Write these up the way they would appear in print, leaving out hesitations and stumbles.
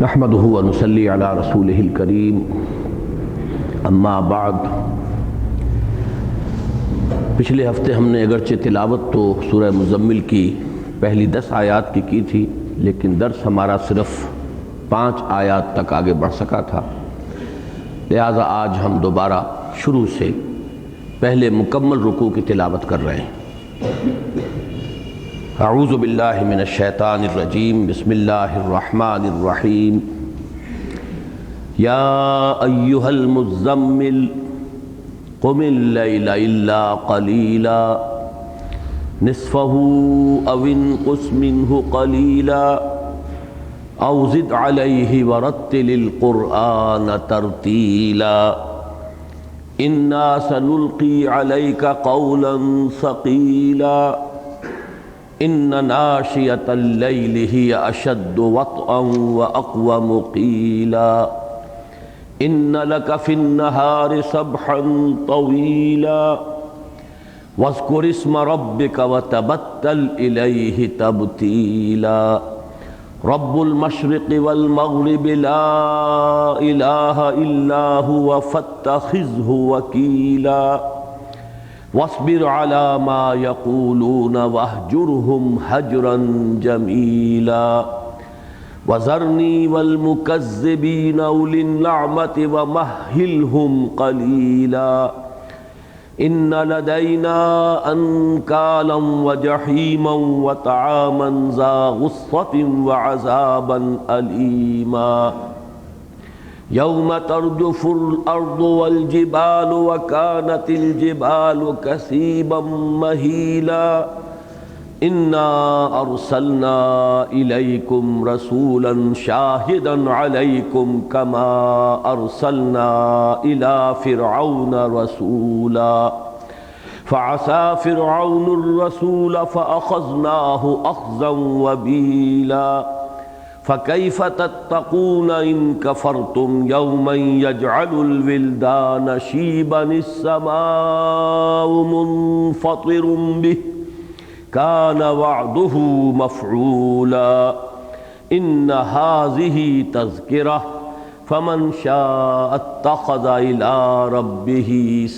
نحمده ونصلي على رسوله الكريم اما بعد۔ پچھلے ہفتے ہم نے اگرچہ تلاوت تو سورہ مزمل کی پہلی 10 آیات کی تھی، لیکن درس ہمارا صرف 5 آیات تک آگے بڑھ سکا تھا، لہٰذا آج ہم دوبارہ شروع سے پہلے مکمل رکوع کی تلاوت کر رہے ہیں۔ اعوذ باللہ من الشیطان الرجیم، بسم اللہ الرحمن الرحیم۔ یا ایہا المزمل قم اللیل الا قلیلا نصفہ او انقص منہ قلیلا او زد علیہ ورتل القرآن ترتیلا انا سنلقی علیک قولا ثقیلا ان ناشئۃ اللیل ہی اشد وطئا واقوم قیلا ان لک فی النہار سبحا طویلا واذکر اسم ربک وتبتل الیہ تبتیلا رب المشرق والمغرب لا الہ الا هو فاتخذہ وکیلا واصبر على ما يقولون واهجرهم هجرا جميلا وذرني والمكذبين أولي النعمة ومهلهم قليلا إن لدينا أنكالا وجحيما وطعاما ذا غصة وعذابا أليما یوم ترجف الارض والجبال وكانت الجبال كثيبا مهيلا انا ارسلنا اليكم رسولا شاهدا عليكم كما ارسلنا الى فرعون رسولا فعصى فرعون الرسول فاخذناه اخذا وبيلا فَكَيْفَ تَتَّقُونَ إِن كَفَرْتُمْ يَوْمًا يَجْعَلُ الْوِلْدَانَ شِيبًا السَّمَاءُ مُنفَطِرٌ بِهِ كَانَ وَعْدُهُ مَفْعُولًا إِنَّ هَٰذِهِ تَذْكِرَةٌ فَمَنْ شَاءَ اتَّخَذَ إِلَىٰ رَبِّهِ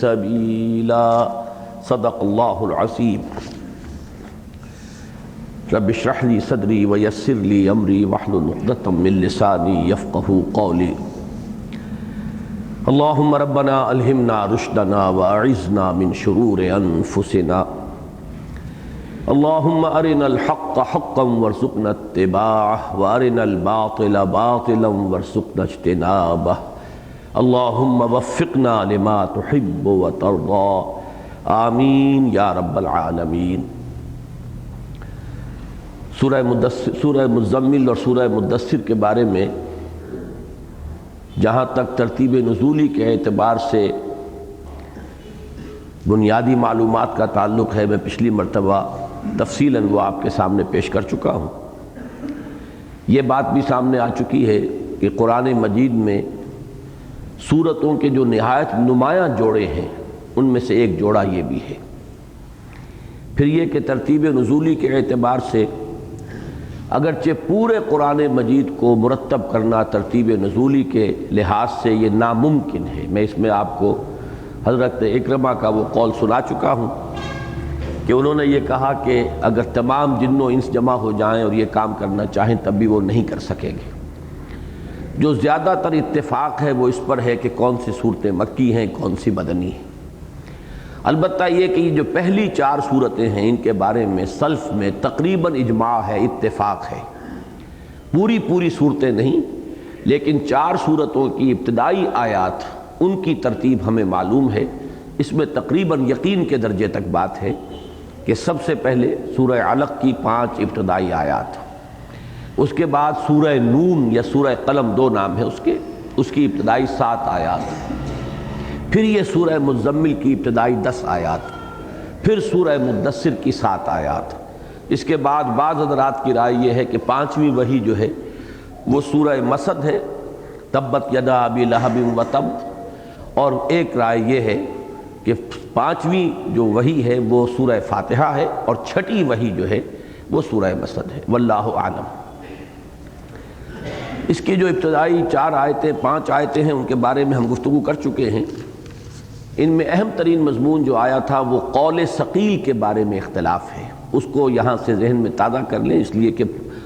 سَبِيلًا۔ صدق اللہ العظیم۔ رب اشرح لي صدری ویسر لي امری واحلل عقدۃ من لسانی یفقہوا قولی۔ اللہم ربنا الہمنا رشدنا واعذنا من شرور انفسنا، اللہم ارنا الحق حقا وارزقنا اتباعہ وارنا الباطل باطلا وارزقنا اجتنابہ، اللہم وفقنا لما تحب وترضى، آمین یا رب العالمین۔ سورہ مزمل اور سورہ مدثر کے بارے میں جہاں تک ترتیب نزولی کے اعتبار سے بنیادی معلومات کا تعلق ہے، میں پچھلی مرتبہ تفصیلاً وہ آپ کے سامنے پیش کر چکا ہوں۔ یہ بات بھی سامنے آ چکی ہے کہ قرآن مجید میں سورتوں کے جو نہایت نمایاں جوڑے ہیں ان میں سے ایک جوڑا یہ بھی ہے۔ پھر یہ کہ ترتیب نزولی کے اعتبار سے اگرچہ پورے قرآن مجید کو مرتب کرنا ترتیب نزولی کے لحاظ سے یہ ناممکن ہے، میں اس میں آپ کو حضرت اکرمہ کا وہ قول سنا چکا ہوں کہ انہوں نے یہ کہا کہ اگر تمام جن و انس جمع ہو جائیں اور یہ کام کرنا چاہیں تب بھی وہ نہیں کر سکیں گے۔ جو زیادہ تر اتفاق ہے وہ اس پر ہے کہ کون سی صورتیں مکی ہیں، کون سی مدنی ہیں۔ البتہ یہ کہ یہ جو پہلی 4 صورتیں ہیں ان کے بارے میں سلف میں تقریباً اجماع ہے، اتفاق ہے، پوری صورتیں نہیں، لیکن 4 صورتوں کی ابتدائی آیات ان کی ترتیب ہمیں معلوم ہے۔ اس میں تقریباً یقین کے درجے تک بات ہے کہ سب سے پہلے سورہ علق کی 5 ابتدائی آیات، اس کے بعد سورہ نون یا سورہ قلم 2 نام ہے اس کی ابتدائی 7 آیات، پھر یہ سورہ مزمل کی ابتدائی 10 آیات، پھر سورہ مدثر کی 7 آیات۔ اس کے بعد بعض حضرات کی رائے یہ ہے کہ 5ویں وحی جو ہے وہ سورہ مسد ہے، تبت یدا ابی لہب وتب، اور ایک رائے یہ ہے کہ 5ویں جو وحی ہے وہ سورہ فاتحہ ہے، اور 6ٹھی وحی جو ہے وہ سورہ مسد ہے۔ واللہ اعلم۔ اس کی جو ابتدائی 4 آیتیں 5 آیتیں ہیں ان کے بارے میں ہم گفتگو کر چکے ہیں۔ ان میں اہم ترین مضمون جو آیا تھا وہ قول ثقیل کے بارے میں اختلاف ہے، اس کو یہاں سے ذہن میں تازہ کر لیں، اس لیے کہ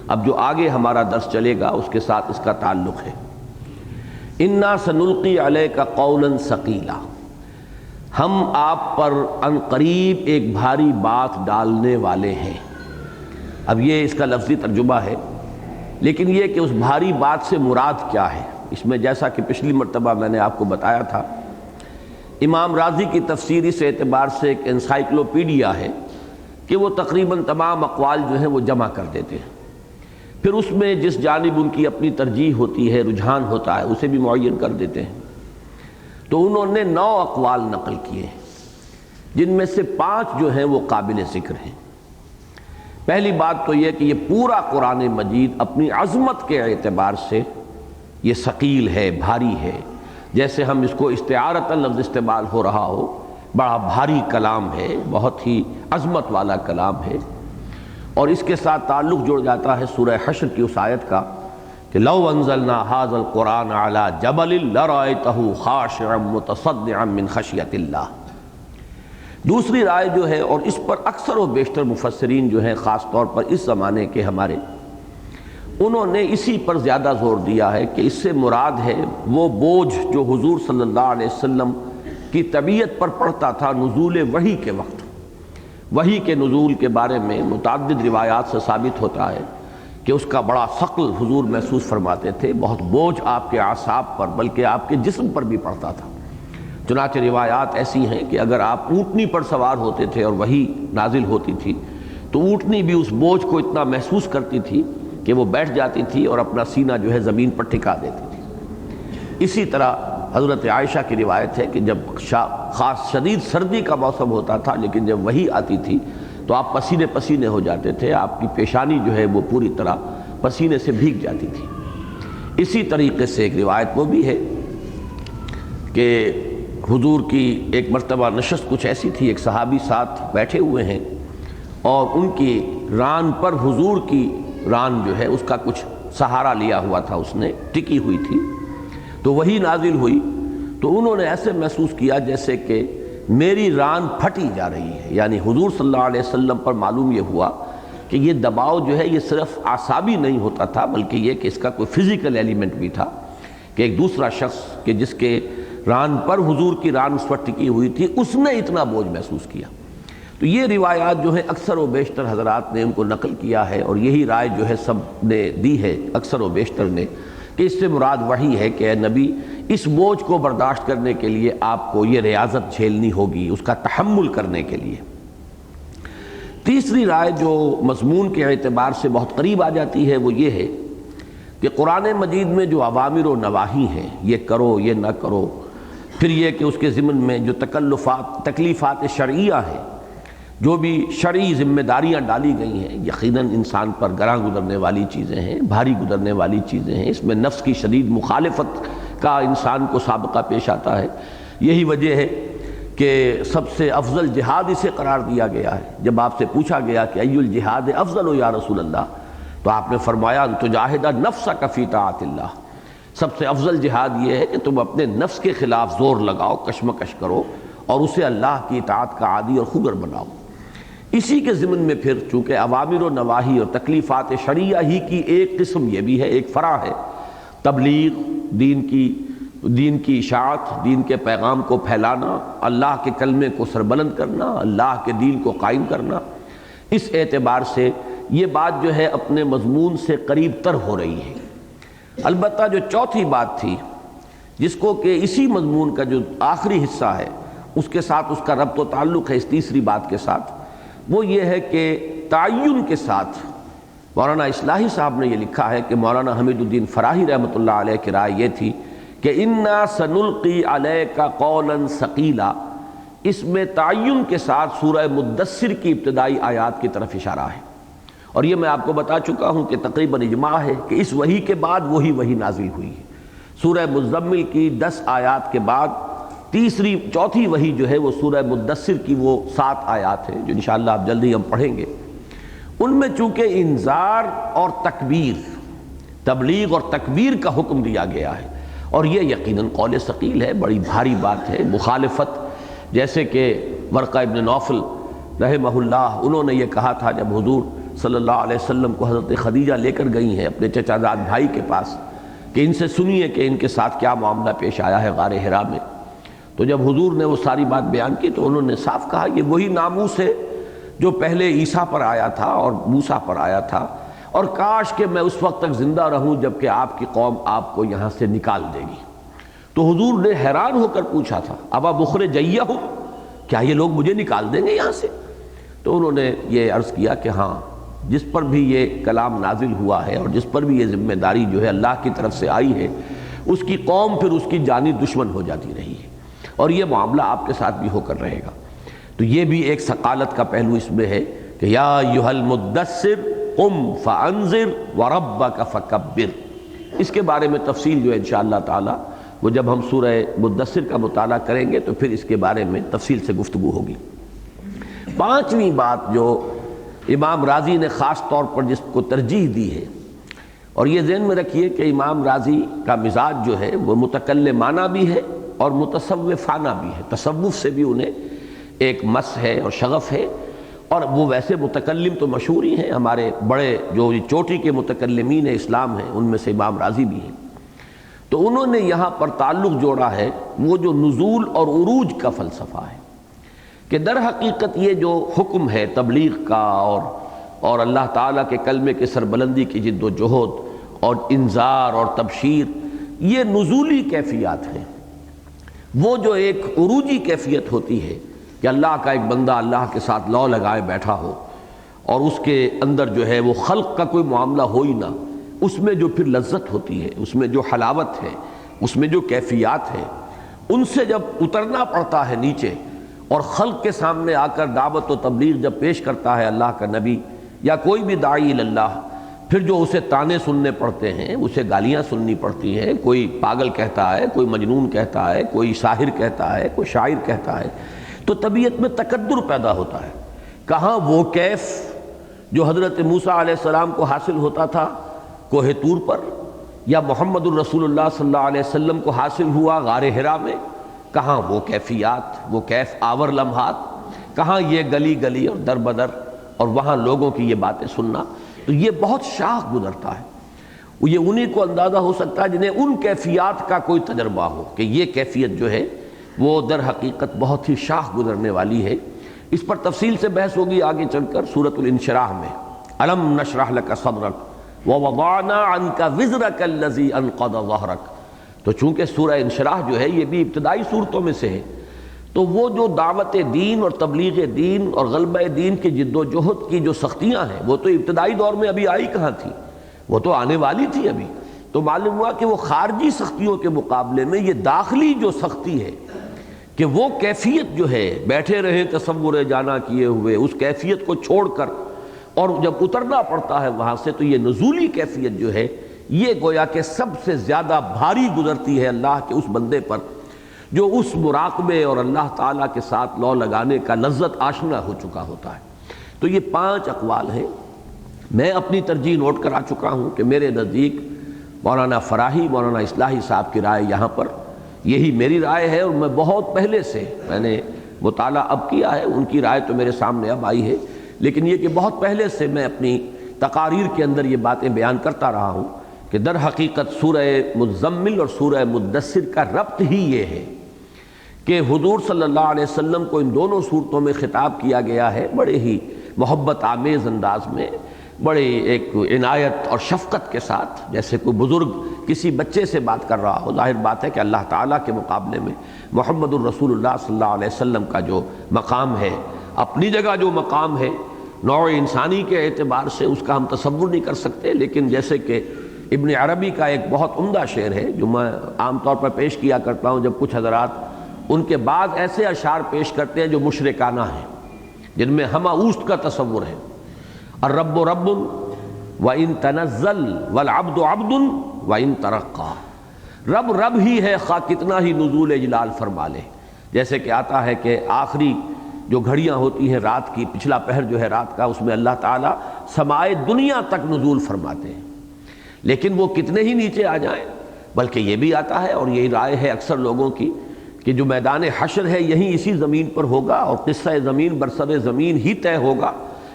اب جو آگے ہمارا درس چلے گا اس کے ساتھ اس کا تعلق ہے۔ انا سنلقی علیک قولا ثقیلا، ہم آپ پر عن قریب ایک بھاری بات ڈالنے والے ہیں۔ اب یہ اس کا لفظی ترجمہ ہے، لیکن یہ کہ اس بھاری بات سے مراد کیا ہے، اس میں جیسا کہ پچھلی مرتبہ میں نے آپ کو بتایا تھا، امام رازی کی تفسیر اس اعتبار سے ایک انسائکلوپیڈیا ہے کہ وہ تقریباً تمام اقوال جو ہیں وہ جمع کر دیتے ہیں، پھر اس میں جس جانب ان کی اپنی ترجیح ہوتی ہے، رجحان ہوتا ہے، اسے بھی معین کر دیتے ہیں۔ تو انہوں نے 9 اقوال نقل کیے ہیں، جن میں سے 5 جو ہیں وہ قابل ذکر ہیں۔ پہلی بات تو یہ کہ یہ پورا قرآن مجید اپنی عظمت کے اعتبار سے یہ ثقیل ہے، بھاری ہے، جیسے ہم اس کو استعارۃ لفظ استعمال ہو رہا ہو، بڑا بھاری کلام ہے، بہت ہی عظمت والا کلام ہے۔ اور اس کے ساتھ تعلق جڑ جاتا ہے سورہ حشر کی اس آیت کا کہ لو انزلنا ھذا القرآن علی جبل لرأیتہ خاشعا متصدعا من خشیۃ اللہ۔ دوسری رائے جو ہے، اور اس پر اکثر و بیشتر مفسرین جو ہیں خاص طور پر اس زمانے کے ہمارے، انہوں نے اسی پر زیادہ زور دیا ہے کہ اس سے مراد ہے وہ بوجھ جو حضور صلی اللہ علیہ وسلم کی طبیعت پر پڑتا تھا نزول وحی کے وقت۔ وحی کے نزول کے بارے میں متعدد روایات سے ثابت ہوتا ہے کہ اس کا بڑا ثقل حضور محسوس فرماتے تھے، بہت بوجھ آپ کے اعصاب پر بلکہ آپ کے جسم پر بھی پڑتا تھا۔ چنانچہ روایات ایسی ہیں کہ اگر آپ اونٹنی پر سوار ہوتے تھے اور وحی نازل ہوتی تھی تو اونٹنی بھی اس بوجھ کو اتنا محسوس کرتی تھی کہ وہ بیٹھ جاتی تھی اور اپنا سینہ جو ہے زمین پر ٹھکا دیتی تھی۔ اسی طرح حضرت عائشہ کی روایت ہے کہ جب خاص شدید سردی کا موسم ہوتا تھا لیکن جب وحی آتی تھی تو آپ پسینے پسینے ہو جاتے تھے، آپ کی پیشانی جو ہے وہ پوری طرح پسینے سے بھیگ جاتی تھی۔ اسی طریقے سے ایک روایت وہ بھی ہے کہ حضور کی ایک مرتبہ نشست کچھ ایسی تھی، ایک صحابی ساتھ بیٹھے ہوئے ہیں اور ان کی ران پر حضور کی ران جو ہے اس کا کچھ سہارا لیا ہوا تھا، اس نے ٹکی ہوئی تھی، تو وہی نازل ہوئی تو انہوں نے ایسے محسوس کیا جیسے کہ میری ران پھٹی جا رہی ہے۔ یعنی حضور صلی اللہ علیہ وسلم پر معلوم یہ ہوا کہ یہ دباؤ جو ہے یہ صرف اعصابی نہیں ہوتا تھا بلکہ یہ کہ اس کا کوئی فزیکل ایلیمنٹ بھی تھا، کہ ایک دوسرا شخص کہ جس کے ران پر حضور کی ران اس پر ٹکی ہوئی تھی اس نے اتنا بوجھ محسوس کیا۔ تو یہ روایات جو ہیں اکثر و بیشتر حضرات نے ان کو نقل کیا ہے، اور یہی رائے جو ہے سب نے دی ہے اکثر و بیشتر نے کہ اس سے مراد وہی ہے کہ اے نبی اس بوجھ کو برداشت کرنے کے لیے آپ کو یہ ریاضت جھیلنی ہوگی، اس کا تحمل کرنے کے لیے۔ تیسری رائے جو مضمون کے اعتبار سے بہت قریب آ جاتی ہے وہ یہ ہے کہ قرآن مجید میں جو اوامر و نواہی ہیں، یہ کرو یہ نہ کرو، پھر یہ کہ اس کے ضمن میں جو تکلیفات شرعیہ ہیں، جو بھی شرعی ذمہ داریاں ڈالی گئی ہیں، یقیناً انسان پر گراں گزرنے والی چیزیں ہیں، بھاری گزرنے والی چیزیں ہیں، اس میں نفس کی شدید مخالفت کا انسان کو سابقہ پیش آتا ہے۔ یہی وجہ ہے کہ سب سے افضل جہاد اسے قرار دیا گیا ہے۔ جب آپ سے پوچھا گیا کہ ای الجہاد افضل یا رسول اللہ، تو آپ نے فرمایا ان تجاہد نفسک فی طاعت اللہ، سب سے افضل جہاد یہ ہے کہ تم اپنے نفس کے خلاف زور لگاؤ، کشمکش کرو اور اسے اللہ کی اطاعت کا عادی اور خوگر بناؤ۔ اسی کے ضمن میں پھر چونکہ اوامر و نواہی اور تکلیفات شرعیہ ہی کی ایک قسم یہ بھی ہے، ایک فرع ہے تبلیغ، دین کی اشاعت، دین کے پیغام کو پھیلانا، اللہ کے کلمے کو سربلند کرنا، اللہ کے دین کو قائم کرنا، اس اعتبار سے یہ بات جو ہے اپنے مضمون سے قریب تر ہو رہی ہے۔ البتہ جو چوتھی بات تھی جس کو کہ اسی مضمون کا جو آخری حصہ ہے اس کے ساتھ اس کا ربط و تعلق ہے اس تیسری بات کے ساتھ، وہ یہ ہے کہ تعین کے ساتھ مولانا اصلاحی صاحب نے یہ لکھا ہے کہ مولانا حمید الدین فراہی رحمۃ اللہ علیہ کی رائے یہ تھی کہ انا سنلقی علیک قولا ثقیلا، اس میں تعین کے ساتھ سورہ مدثر کی ابتدائی آیات کی طرف اشارہ ہے، اور یہ میں آپ کو بتا چکا ہوں کہ تقریباً اجماع ہے کہ اس وحی کے بعد وہی نازل ہوئی ہے۔ سورہ مزمل کی 10 آیات کے بعد چوتھی وحی جو ہے وہ سورہ مدثر کی وہ 7 آیات ہیں جو انشاءاللہ آپ جلدی ہم پڑھیں گے۔ ان میں چونکہ انذار اور تبلیغ اور تکبیر کا حکم دیا گیا ہے، اور یہ یقیناً قول ثقیل ہے، بڑی بھاری بات ہے۔ مخالفت، جیسے کہ ورقہ ابن نوفل رحمہ اللہ، انہوں نے یہ کہا تھا جب حضور صلی اللہ علیہ وسلم کو حضرت خدیجہ لے کر گئی ہیں اپنے چچا زاد بھائی کے پاس کہ ان سے سنیے کہ ان کے ساتھ کیا معاملہ پیش آیا ہے غار حرا میں، تو جب حضور نے وہ ساری بات بیان کی تو انہوں نے صاف کہا یہ وہی ناموس ہے جو پہلے عیسیٰ پر آیا تھا اور موسیٰ پر آیا تھا، اور کاش کہ میں اس وقت تک زندہ رہوں جب کہ آپ کی قوم آپ کو یہاں سے نکال دے گی۔ تو حضور نے حیران ہو کر پوچھا تھا ابا مخرجیہم، کیا یہ لوگ مجھے نکال دیں گے یہاں سے؟ تو انہوں نے یہ عرض کیا کہ ہاں، جس پر بھی یہ کلام نازل ہوا ہے اور جس پر بھی یہ ذمہ داری جو ہے اللہ کی طرف سے آئی ہے، اس کی قوم پھر اس کی جانی دشمن ہو جاتی رہی ہے، اور یہ معاملہ آپ کے ساتھ بھی ہو کر رہے گا۔ تو یہ بھی ایک ثقالت کا پہلو اس میں ہے کہ یا ایھا المدثر قم فانذر وربک فکبر۔ اس کے بارے میں تفصیل جو ہے انشاءاللہ تعالی وہ جب ہم سورہ مدثر کا مطالعہ کریں گے تو پھر اس کے بارے میں تفصیل سے گفتگو ہوگی۔ پانچویں بات جو امام رازی نے خاص طور پر جس کو ترجیح دی ہے، اور یہ ذہن میں رکھیے کہ امام رازی کا مزاج جو ہے وہ متکلمانہ بھی ہے اور متصوفانہ بھی ہے، تصوف سے بھی انہیں ایک مس ہے اور شغف ہے، اور وہ ویسے متکلم تو مشہور ہی ہیں، ہمارے بڑے جو چوٹی کے متکلمین اسلام ہیں ان میں سے امام رازی بھی ہیں۔ تو انہوں نے یہاں پر تعلق جوڑا ہے وہ جو نزول اور عروج کا فلسفہ ہے، کہ در حقیقت یہ جو حکم ہے تبلیغ کا اور اللہ تعالیٰ کے کلمے کے سربلندی کی جد و جہد اور انذار اور تبشیر، یہ نزولی کیفیات ہیں۔ وہ جو ایک عروجی کیفیت ہوتی ہے کہ اللہ کا ایک بندہ اللہ کے ساتھ لو لگائے بیٹھا ہو اور اس کے اندر جو ہے وہ خلق کا کوئی معاملہ ہو ہی نہ، اس میں جو پھر لذت ہوتی ہے، اس میں جو حلاوت ہے، اس میں جو کیفیات ہے، ان سے جب اترنا پڑتا ہے نیچے اور خلق کے سامنے آ کر دعوت و تبلیغ جب پیش کرتا ہے اللہ کا نبی یا کوئی بھی داعی اللہ، پھر جو اسے تانے سننے پڑتے ہیں، اسے گالیاں سننی پڑتی ہیں، کوئی پاگل کہتا ہے، کوئی مجنون کہتا ہے، کوئی ساحر کہتا ہے، کوئی شاعر کہتا ہے، تو طبیعت میں تکدر پیدا ہوتا ہے۔ کہاں وہ کیف جو حضرت موسیٰ علیہ السلام کو حاصل ہوتا تھا کوہ طور پر، یا محمد الرسول اللہ صلی اللہ علیہ وسلم کو حاصل ہوا غار حرا میں، کہاں وہ کیفیات، وہ کیف آور لمحات، کہاں یہ گلی گلی اور در بدر اور وہاں لوگوں کی یہ باتیں سننا۔ تو یہ بہت شاخ گزرتا ہے، یہ انہی کو اندازہ ہو سکتا ہے جنہیں ان کیفیات کا کوئی تجربہ ہو کہ یہ کیفیت جو ہے وہ در حقیقت بہت ہی شاخ گزرنے والی ہے۔ اس پر تفصیل سے بحث ہوگی آگے چل کر سورۃ الانشراح میں، الم نشرح لک صدرک ووضعنا عنک وزرک الذی انقض ظہرک۔ تو چونکہ سورہ انشراح جو ہے یہ بھی ابتدائی صورتوں میں سے ہے، تو وہ جو دعوت دین اور تبلیغ دین اور غلبہ دین کی جد و جہد کی جو سختیاں ہیں وہ تو ابتدائی دور میں ابھی آئی کہاں تھی، وہ تو آنے والی تھی ابھی۔ تو معلوم ہوا کہ وہ خارجی سختیوں کے مقابلے میں یہ داخلی جو سختی ہے کہ وہ کیفیت جو ہے بیٹھے رہے تصور جانا کیے ہوئے، اس کیفیت کو چھوڑ کر اور جب اترنا پڑتا ہے وہاں سے، تو یہ نزولی کیفیت جو ہے یہ گویا کہ سب سے زیادہ بھاری گزرتی ہے اللہ کے اس بندے پر جو اس مراقبے اور اللہ تعالیٰ کے ساتھ لو لگانے کا لذت آشنا ہو چکا ہوتا ہے۔ تو یہ 5 اقوال ہیں۔ میں اپنی ترجیح نوٹ کرا چکا ہوں کہ میرے نزدیک مولانا فراہی، مولانا اصلاحی صاحب کی رائے یہاں پر یہی میری رائے ہے، اور میں بہت پہلے سے میں نے مطالعہ اب کیا ہے، ان کی رائے تو میرے سامنے اب آئی ہے، لیکن یہ کہ بہت پہلے سے میں اپنی تقاریر کے اندر یہ باتیں بیان کرتا رہا ہوں کہ در حقیقت سورہ مزمل اور سورہ مدثر کا ربط ہی یہ ہے کہ حضور صلی اللہ علیہ وسلم کو ان دونوں صورتوں میں خطاب کیا گیا ہے بڑے ہی محبت آمیز انداز میں، بڑے ایک عنایت اور شفقت کے ساتھ، جیسے کوئی بزرگ کسی بچے سے بات کر رہا ہو۔ ظاہر بات ہے کہ اللہ تعالیٰ کے مقابلے میں محمد الرسول اللہ صلی اللہ علیہ وسلم کا جو مقام ہے، اپنی جگہ جو مقام ہے نوع انسانی کے اعتبار سے اس کا ہم تصور نہیں کر سکتے، لیکن جیسے کہ ابن عربی کا ایک بہت عمدہ شعر ہے جو میں عام طور پر پیش کیا کرتا ہوں جب کچھ حضرات ان کے بعد ایسے اشعار پیش کرتے ہیں جو مشرکانہ ہیں، جن میں ہمہ اوست کا تصور ہے۔ الرب رب وَإِن تنزل والعبد عبد وَإِن ترقى، رب رب ہی ہے خواہ کتنا ہی نزول جلال فرما لے۔ جیسے کہ آتا ہے کہ آخری جو گھڑیاں ہوتی ہیں رات کی، پچھلا پہر جو ہے رات کا، اس میں اللہ تعالیٰ سمائے دنیا تک نزول فرماتے ہیں۔ لیکن وہ کتنے ہی نیچے آ جائیں، بلکہ یہ بھی آتا ہے اور یہی رائے ہے اکثر لوگوں کی کہ جو میدان حشر ہے یہیں اسی زمین پر ہوگا اور قصہ زمین برسر زمین ہی طے ہوگا،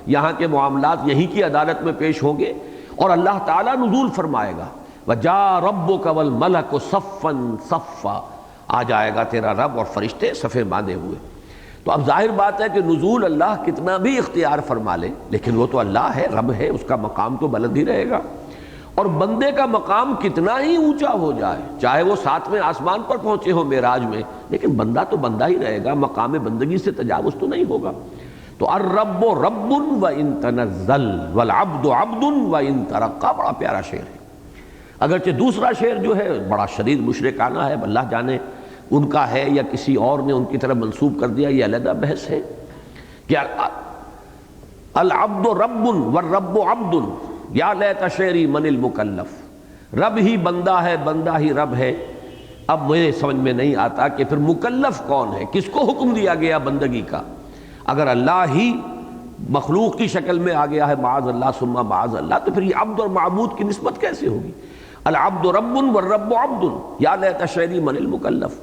یہاں کے معاملات یہیں کی عدالت میں پیش ہوں گے اور اللہ تعالیٰ نزول فرمائے گا، وَجَاءَ رَبُّكَ وَالْمَلَكُ صَفًّا صَفًّا، آ جائے گا تیرا رب اور فرشتے صفے باندھے ہوئے۔ تو اب ظاہر بات ہے کہ نزول اللہ کتنا بھی اختیار فرما لے لیکن وہ تو اللہ ہے، رب ہے، اس کا مقام تو بلند ہی رہے گا، اور بندے کا مقام کتنا ہی اونچا ہو جائے، چاہے وہ 7ویں آسمان پر پہنچے ہو معراج میں، لیکن بندہ تو بندہ ہی رہے گا، مقام بندگی سے تجاوز تو نہیں ہوگا۔ تو الرب رب وان تنزل والعبد عبد وان ترقى، بڑا پیارا شعر ہے۔ اگرچہ دوسرا شعر جو ہے بڑا شدید مشرکانہ ہے، اللہ جانے ان کا ہے یا کسی اور نے ان کی طرف منسوب کر دیا، یہ علیحدہ بحث ہے کہ العبد رب والرب عبد یا لیت شعری من المکلف، رب ہی بندہ ہے، بندہ ہی رب ہے۔ اب مجھے سمجھ میں نہیں آتا کہ پھر مکلف کون ہے، کس کو حکم دیا گیا بندگی کا؟ اگر اللہ ہی مخلوق کی شکل میں آ گیا ہے معاذ اللہ ثم معاذ اللہ، تو پھر یہ عبد اور معبود کی نسبت کیسے ہوگی؟ العبد رب والرب عبد یا لیت شعری من المکلف۔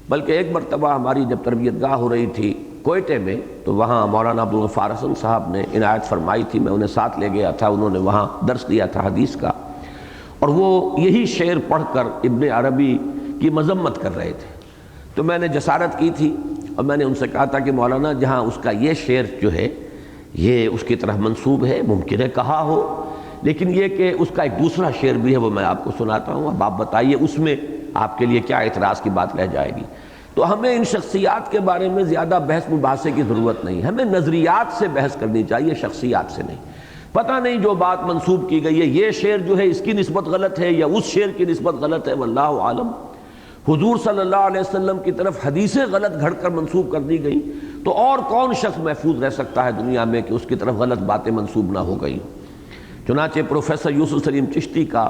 بلکہ ایک مرتبہ ہماری جب تربیت گاہ ہو رہی تھی کوئٹے میں، تو وہاں مولانا عبدالغفار حسن صاحب نے عنایت فرمائی تھی، میں انہیں ساتھ لے گیا تھا، انہوں نے وہاں درس دیا تھا حدیث کا، اور وہ یہی شعر پڑھ کر ابن عربی کی مذمت کر رہے تھے۔ تو میں نے جسارت کی تھی اور میں نے ان سے کہا تھا کہ مولانا جہاں اس کا یہ شعر جو ہے یہ اس کی طرف منسوب ہے، ممکن ہے کہا ہو، لیکن یہ کہ اس کا ایک دوسرا شعر بھی ہے، وہ میں آپ کو سناتا ہوں، اب آپ بتائیے اس میں آپ کے لیے کیا اعتراض کی بات رہ جائے گی۔ تو ہمیں ان شخصیات کے بارے میں زیادہ بحث مباحثے کی ضرورت نہیں، ہمیں نظریات سے بحث کرنی چاہیے، شخصیات سے نہیں۔ پتہ نہیں جو بات منسوب کی گئی ہے، یہ شعر جو ہے اس کی نسبت غلط ہے یا اس شعر کی نسبت غلط ہے، واللہ عالم۔ حضور صلی اللہ علیہ وسلم کی طرف حدیثیں غلط گھڑ کر منسوب کر دی گئی تو اور کون شخص محفوظ رہ سکتا ہے دنیا میں کہ اس کی طرف غلط باتیں منسوب نہ ہو گئی؟ چنانچہ پروفیسر یوسف سلیم چشتی کا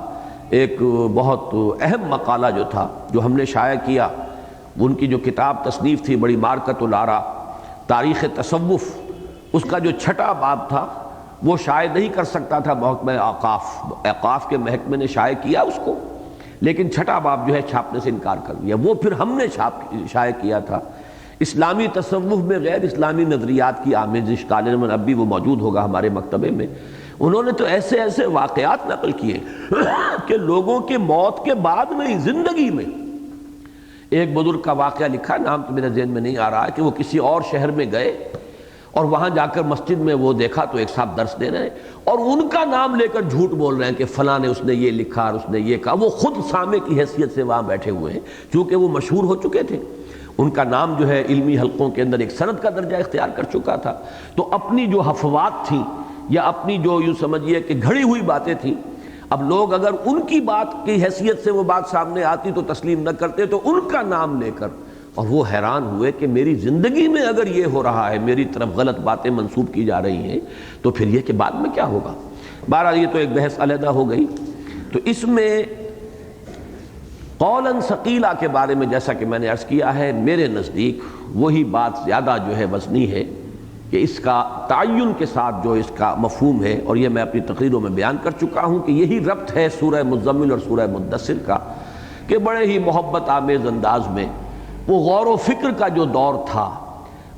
ایک بہت اہم مقالہ جو تھا، جو ہم نے شائع کیا، ان کی جو کتاب تصنیف تھی بڑی مارکت الآراء تاریخ تصوف، اس کا جو 6واں باب تھا وہ شائع نہیں کر سکتا تھا محکمہ اوقاف کے محکمے نے شائع کیا اس کو، لیکن 6واں باب جو ہے چھاپنے سے انکار کر دیا، وہ پھر ہم نے شائع کیا تھا۔ اسلامی تصوف میں غیر اسلامی نظریات کی آمیزش، طالب اب بھی وہ موجود ہوگا ہمارے مکتبے میں۔ انہوں نے تو ایسے ایسے واقعات نقل کیے کہ لوگوں کے موت کے بعد نہیں، زندگی میں۔ ایک بزرگ کا واقعہ لکھا، نام تو میرے ذہن میں نہیں آ رہا ہے، کہ وہ کسی اور شہر میں گئے اور وہاں جا کر مسجد میں وہ دیکھا تو ایک صاحب درس دے رہے ہیں اور ان کا نام لے کر جھوٹ بول رہے ہیں کہ فلاں نے، اس نے یہ لکھا اور اس نے یہ کہا۔ وہ خود سامع کی حیثیت سے وہاں بیٹھے ہوئے ہیں، چونکہ وہ مشہور ہو چکے تھے، ان کا نام جو ہے علمی حلقوں کے اندر ایک سند کا درجہ اختیار کر چکا تھا، تو اپنی جو حفوات تھیں یا اپنی جو یوں سمجھیے کہ گھڑی ہوئی باتیں تھیں، اب لوگ اگر ان کی بات کی حیثیت سے وہ بات سامنے آتی تو تسلیم نہ کرتے، تو ان کا نام لے کر، اور وہ حیران ہوئے کہ میری زندگی میں اگر یہ ہو رہا ہے، میری طرف غلط باتیں منسوب کی جا رہی ہیں، تو پھر یہ کہ بعد میں کیا ہوگا۔ بہرحال یہ تو ایک بحث علیحدہ ہو گئی۔ تو اس میں قولاً ثقیلہ کے بارے میں جیسا کہ میں نے عرض کیا ہے، میرے نزدیک وہی بات زیادہ جو ہے وزنی ہے کہ اس کا تعین کے ساتھ جو اس کا مفہوم ہے، اور یہ میں اپنی تقریروں میں بیان کر چکا ہوں کہ یہی ربط ہے سورہ مزمل اور سورہ مدثر کا، کہ بڑے ہی محبت آمیز انداز میں وہ غور و فکر کا جو دور تھا،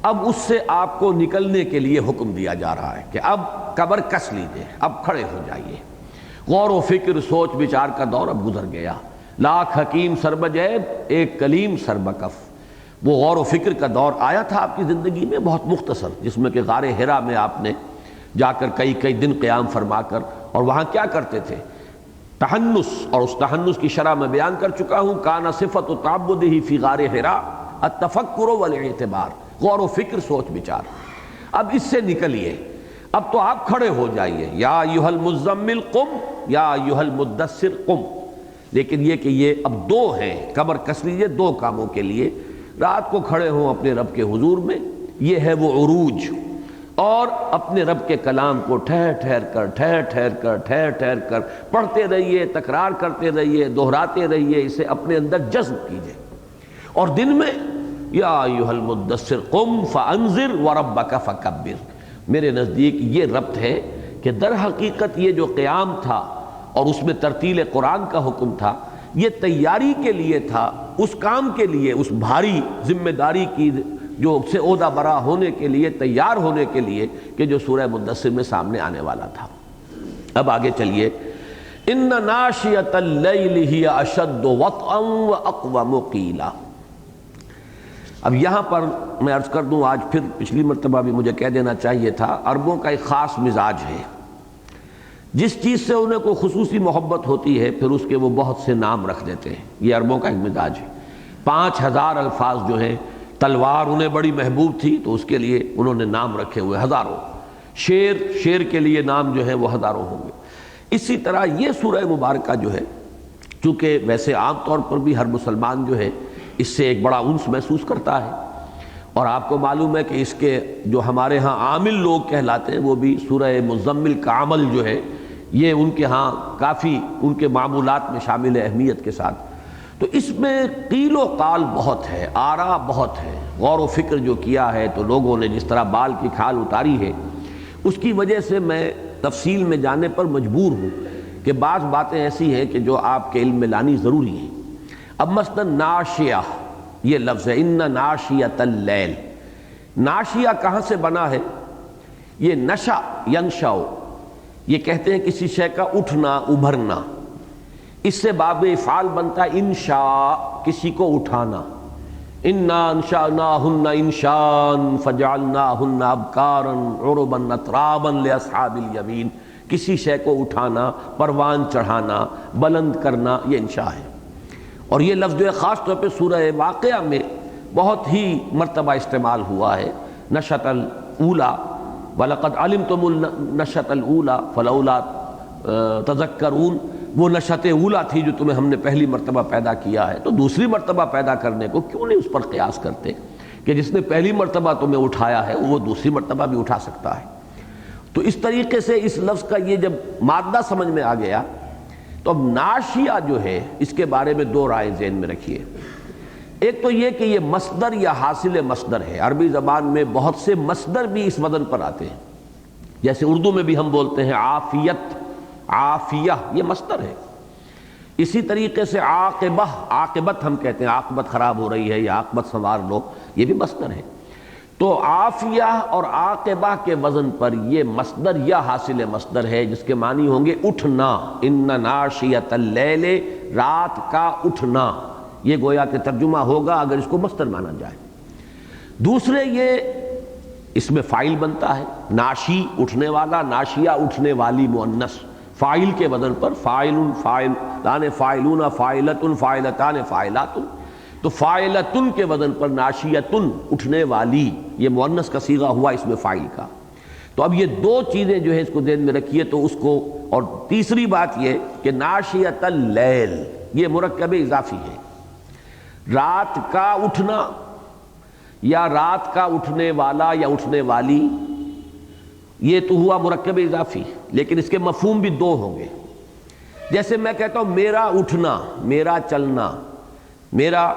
اب اس سے آپ کو نکلنے کے لیے حکم دیا جا رہا ہے کہ اب کمر کس لیجیے، اب کھڑے ہو جائیے۔ غور و فکر، سوچ بچار کا دور اب گزر گیا۔ لاکھ حکیم سر بجیب، ایک کلیم سر بکف۔ وہ غور و فکر کا دور آیا تھا آپ کی زندگی میں، بہت مختصر، جس میں کہ غار حرا میں آپ نے جا کر کئی دن قیام فرما کر، اور وہاں کیا کرتے تھے؟ تحنس، اور اس تحنس کی شرح میں بیان کر چکا ہوں، کان صفت تعبدہ فی غار حرا التفکر والاعتبار، غور و فکر، سوچ بچار۔ اب اس سے نکلیے، اب تو آپ کھڑے ہو جائیے، یا ایھا المزمل قم یا ایھا المدثر قم۔ لیکن یہ کہ یہ اب دو ہیں، کمر کس لیجیے دو کاموں کے لیے، رات کو کھڑے ہوں اپنے رب کے حضور میں، یہ ہے وہ عروج، اور اپنے رب کے کلام کو ٹھہر ٹھہر کر پڑھتے رہیے، تکرار کرتے رہیے، دہراتے رہیے، اسے اپنے اندر جذب کیجیے۔ اور دن میں یا ایھا المدثر قم فانذر وربک فکبر۔ میرے نزدیک یہ ربط ہے کہ در حقیقت یہ جو قیام تھا اور اس میں ترتیل قرآن کا حکم تھا، یہ تیاری کے لیے تھا، اس کام کے لیے، اس بھاری ذمہ داری کی جو سے عہدہ برا ہونے کے لیے، تیار ہونے کے لیے کہ جو سورہ مدثر میں سامنے آنے والا تھا۔ اب آگے چلیے، ان ناشئۃ اللیل ہی اشد وطئا واقوم قیلا۔ اب یہاں پر میں عرض کر دوں، آج پھر پچھلی مرتبہ بھی مجھے کہہ دینا چاہیے تھا، عربوں کا ایک خاص مزاج ہے، جس چیز سے انہیں کوئی خصوصی محبت ہوتی ہے پھر اس کے وہ بہت سے نام رکھ دیتے ہیں۔ یہ عربوں کا ایک مزاج ہے۔ 5000 الفاظ جو ہیں، تلوار انہیں بڑی محبوب تھی تو اس کے لیے انہوں نے نام رکھے ہوئے ہزاروں، شیر کے لیے نام جو ہے وہ ہزاروں ہوں گے۔ اسی طرح یہ سورہ مبارکہ جو ہے، چونکہ ویسے عام طور پر بھی ہر مسلمان جو ہے اس سے ایک بڑا انس محسوس کرتا ہے، اور آپ کو معلوم ہے کہ اس کے جو ہمارے ہاں عامل لوگ کہلاتے ہیں وہ بھی سورہ مزمل کا عمل جو ہے یہ ان کے ہاں کافی ان کے معمولات میں شامل ہے اہمیت کے ساتھ۔ تو اس میں قیل و قال بہت ہے، آراء بہت ہے، غور و فکر جو کیا ہے تو لوگوں نے جس طرح بال کی کھال اتاری ہے، اس کی وجہ سے میں تفصیل میں جانے پر مجبور ہوں کہ بعض باتیں ایسی ہیں کہ جو آپ کے علم میں لانی ضروری ہیں۔ اب مثلا ناشیہ یہ لفظ ہے، ان ناشیۃ اللیل، ناشیہ کہاں سے بنا ہے؟ یہ نشا ینشاء، یہ کہتے ہیں کسی شے کا اٹھنا ابھرنا، اس سے باب افعال بنتا ہے انشاء، کسی کو اٹھانا، انا انشأناہن انشاء فجعلناہن ابکارا عربا اترابا لاصحاب الیمین، کسی شے کو اٹھانا، پروان چڑھانا، بلند کرنا، یہ انشاء ہے۔ اور یہ لفظ جو ہے خاص طور پہ سورہ واقعہ میں بہت ہی مرتبہ استعمال ہوا ہے، نشأۃ الاولی وَلَقَدْ عَلِمْتُمُ النَّشْأَةَ الْأُولَىٰ فَلَوْلَا تَذَكَّرُونَ، وہ نشأۃ اولیٰ تھی جو تمہیں ہم نے پہلی مرتبہ پیدا کیا ہے، تو دوسری مرتبہ پیدا کرنے کو کیوں نہیں اس پر قیاس کرتے کہ جس نے پہلی مرتبہ تمہیں اٹھایا ہے وہ دوسری مرتبہ بھی اٹھا سکتا ہے۔ تو اس طریقے سے اس لفظ کا یہ جب مادہ سمجھ میں آ گیا تو اب ناشیہ جو ہے اس کے بارے میں دو رائے ذہن میں رکھیے۔ ایک تو یہ کہ یہ مصدر یا حاصل مصدر ہے، عربی زبان میں بہت سے مصدر بھی اس وزن پر آتے ہیں، جیسے اردو میں بھی ہم بولتے ہیں عافیت، عافیہ یہ مصدر ہے۔ اسی طریقے سے عاقبہ، عاقبت ہم کہتے ہیں، عاقبت خراب ہو رہی ہے یا عاقبت سنوار لو، یہ بھی مصدر ہے۔ تو عافیہ اور عاقبہ کے وزن پر یہ مصدر یا حاصل مصدر ہے جس کے معنی ہوں گے اٹھنا، ان ناشیۃ اللیل، رات کا اٹھنا، یہ گویا کہ ترجمہ ہوگا اگر اس کو مصدر مانا جائے۔ دوسرے یہ اس میں فاعل بنتا ہے، ناشی اٹھنے والا، ناشیہ اٹھنے والی مؤنث، فاعل کے وزن پر فاعل، فاعلان، فاعلون، فاعلۃ، فاعلتان، فاعلات، تو فاعلتن کے وزن پر ناشیتن اٹھنے والی، یہ مؤنث کا صیغہ ہوا اس میں فاعل کا۔ تو اب یہ دو چیزیں جو ہے اس کو ذہن میں رکھیے تو اس کو، اور تیسری بات یہ کہ ناشیۃ اللیل یہ مرکب اضافی ہے، رات کا اٹھنا یا رات کا اٹھنے والا یا اٹھنے والی، یہ تو ہوا مرکب اضافی، لیکن اس کے مفہوم بھی دو ہوں گے۔ جیسے میں کہتا ہوں میرا اٹھنا، میرا چلنا، میرا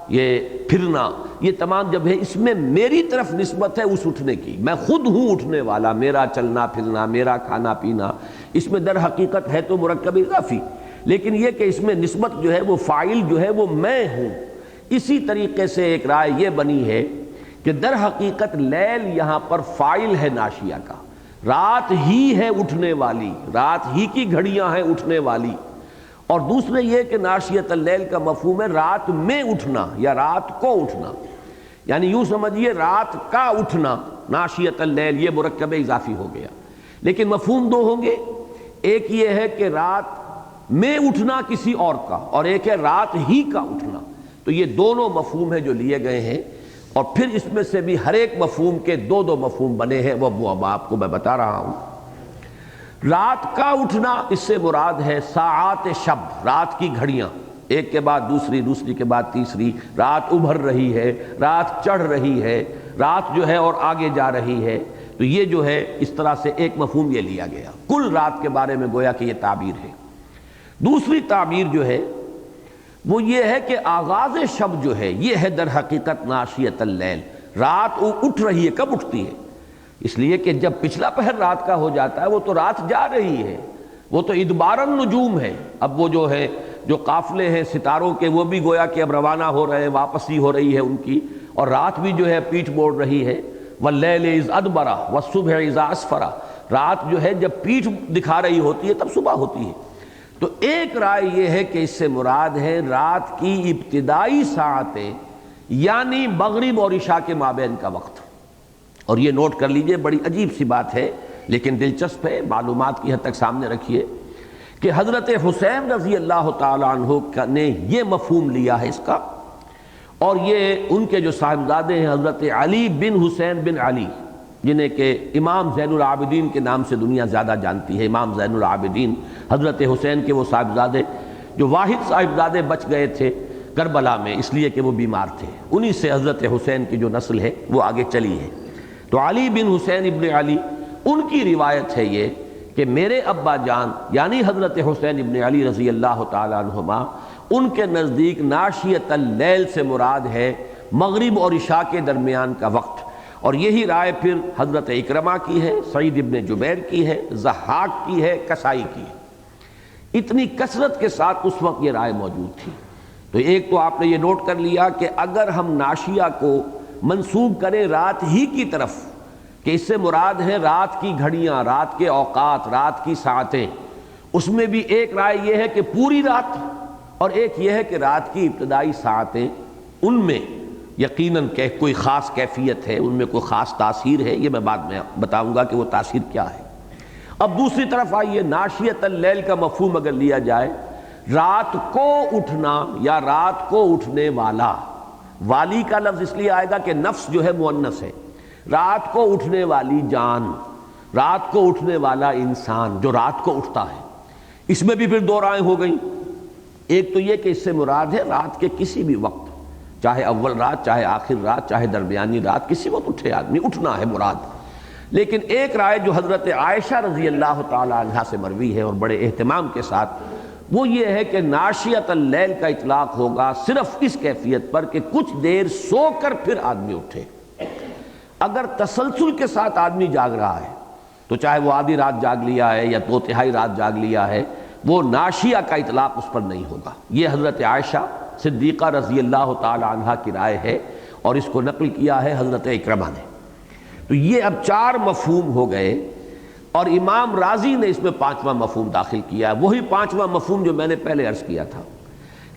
یہ پھرنا، یہ تمام جب ہے اس میں میری طرف نسبت ہے اس اٹھنے کی، میں خود ہوں اٹھنے والا، میرا چلنا پھرنا، میرا کھانا پینا، اس میں در حقیقت ہے تو مرکب اضافی، لیکن یہ کہ اس میں نسبت جو ہے وہ فاعل جو ہے وہ میں ہوں۔ اسی طریقے سے ایک رائے یہ بنی ہے کہ در حقیقت لیل یہاں پر فاعل ہے ناشیہ کا، رات ہی ہے اٹھنے والی، رات ہی کی گھڑیاں ہیں اٹھنے والی۔ اور دوسرے یہ کہ ناشیۃ اللیل کا مفہوم ہے رات میں اٹھنا یا رات کو اٹھنا، یعنی یوں سمجھیے رات کا اٹھنا، ناشیۃ اللیل یہ مرکب اضافی ہو گیا، لیکن مفہوم دو ہوں گے، ایک یہ ہے کہ رات میں اٹھنا کسی اور کا، اور ایک ہے رات ہی کا اٹھنا۔ تو یہ دونوں مفہوم ہیں جو لیے گئے ہیں، اور پھر اس میں سے بھی ہر ایک مفہوم کے دو دو مفہوم بنے ہیں، وہ اب آپ کو میں بتا رہا ہوں۔ رات کا اٹھنا اس سے مراد ہے ساعات شب، رات کی گھڑیاں، ایک کے بعد دوسری، دوسری کے بعد تیسری، رات ابھر رہی ہے، رات چڑھ رہی ہے، رات جو ہے اور آگے جا رہی ہے، تو یہ جو ہے اس طرح سے ایک مفہوم یہ لیا گیا، کل رات کے بارے میں گویا کہ یہ تعبیر ہے۔ دوسری تعبیر جو ہے وہ یہ ہے کہ آغاز شب جو ہے یہ ہے در حقیقت ناشیۃ اللیل، رات اٹھ رہی ہے، کب اٹھتی ہے؟ اس لیے کہ جب پچھلا پہر رات کا ہو جاتا ہے وہ تو رات جا رہی ہے، وہ تو ادبار النجوم ہے۔ اب وہ جو ہے جو قافلے ہیں ستاروں کے وہ بھی گویا کہ اب روانہ ہو رہے ہیں، واپسی ہو رہی ہے ان کی، اور رات بھی جو ہے پیٹھ موڑ رہی ہے۔ واللیل اذ ادبر والصبح اذا اسفر، رات جو ہے جب پیٹھ دکھا رہی ہوتی ہے تب صبح ہوتی ہے۔ تو ایک رائے یہ ہے کہ اس سے مراد ہے رات کی ابتدائی ساعتیں، یعنی مغرب اور عشاء کے مابین کا وقت۔ اور یہ نوٹ کر لیجئے، بڑی عجیب سی بات ہے لیکن دلچسپ ہے، معلومات کی حد تک سامنے رکھیے کہ حضرت حسین رضی اللہ تعالیٰ عنہ نے یہ مفہوم لیا ہے اس کا، اور یہ ان کے جو صاحبزادے ہیں حضرت علی بن حسین بن علی، جنہیں کہ امام زین العابدین کے نام سے دنیا زیادہ جانتی ہے، امام زین العابدین حضرت حسین کے وہ صاحبزادے جو واحد صاحبزادے بچ گئے تھے کربلا میں اس لیے کہ وہ بیمار تھے، انہی سے حضرت حسین کی جو نسل ہے وہ آگے چلی ہے۔ تو علی بن حسین ابن علی، ان کی روایت ہے یہ کہ میرے ابا جان یعنی حضرت حسین ابن علی رضی اللہ تعالیٰ عنہما، ان کے نزدیک ناشیۃ اللیل سے مراد ہے مغرب اور عشاء کے درمیان کا وقت، اور یہی رائے پھر حضرت اکرمہ کی ہے، سعید ابن جبیر کی ہے، ضحاک کی ہے، کسائی کی ہے۔ اتنی کثرت کے ساتھ اس وقت یہ رائے موجود تھی۔ تو ایک تو آپ نے یہ نوٹ کر لیا کہ اگر ہم ناشیہ کو منسوب کریں رات ہی کی طرف کہ اس سے مراد ہے رات کی گھڑیاں، رات کے اوقات، رات کی ساعتیں، اس میں بھی ایک رائے یہ ہے کہ پوری رات، اور ایک یہ ہے کہ رات کی ابتدائی ساعتیں، ان میں یقیناً کہ کوئی خاص کیفیت ہے، ان میں کوئی خاص تاثیر ہے، یہ میں بعد میں بتاؤں گا کہ وہ تاثیر کیا ہے۔ اب دوسری طرف آئیے، ناشیۃ اللیل کا مفہوم اگر لیا جائے، رات کو اٹھنا یا رات کو اٹھنے والا، والی کا لفظ اس لیے آئے گا کہ نفس جو ہے مؤنث ہے، رات کو اٹھنے والی جان، رات کو اٹھنے والا انسان جو رات کو اٹھتا ہے۔ اس میں بھی پھر دو رائیں ہو گئیں، ایک تو یہ کہ اس سے مراد ہے رات کے کسی بھی وقت، چاہے اول رات، چاہے آخر رات، چاہے درمیانی رات، کسی وقت اٹھے آدمی، اٹھنا ہے مراد۔ لیکن ایک رائے جو حضرت عائشہ رضی اللہ تعالی عنہا سے مروی ہے اور بڑے اہتمام کے ساتھ، وہ یہ ہے کہ ناشیۃ اللیل کا اطلاق ہوگا صرف اس کیفیت پر کہ کچھ دیر سو کر پھر آدمی اٹھے۔ اگر تسلسل کے ساتھ آدمی جاگ رہا ہے تو چاہے وہ آدھی رات جاگ لیا ہے یا 2/3 رات جاگ لیا ہے، وہ ناشیہ کا اطلاق اس پر نہیں ہوگا۔ یہ حضرت عائشہ صدیقہ رضی اللہ تعالی عنہا کی رائے ہے، اور اس کو نقل کیا ہے حضرت اکرمہ نے۔ تو یہ اب 4 مفہوم ہو گئے، اور امام رازی نے اس میں 5واں مفہوم داخل کیا ہے، وہی 5واں مفہوم جو میں نے پہلے عرض کیا تھا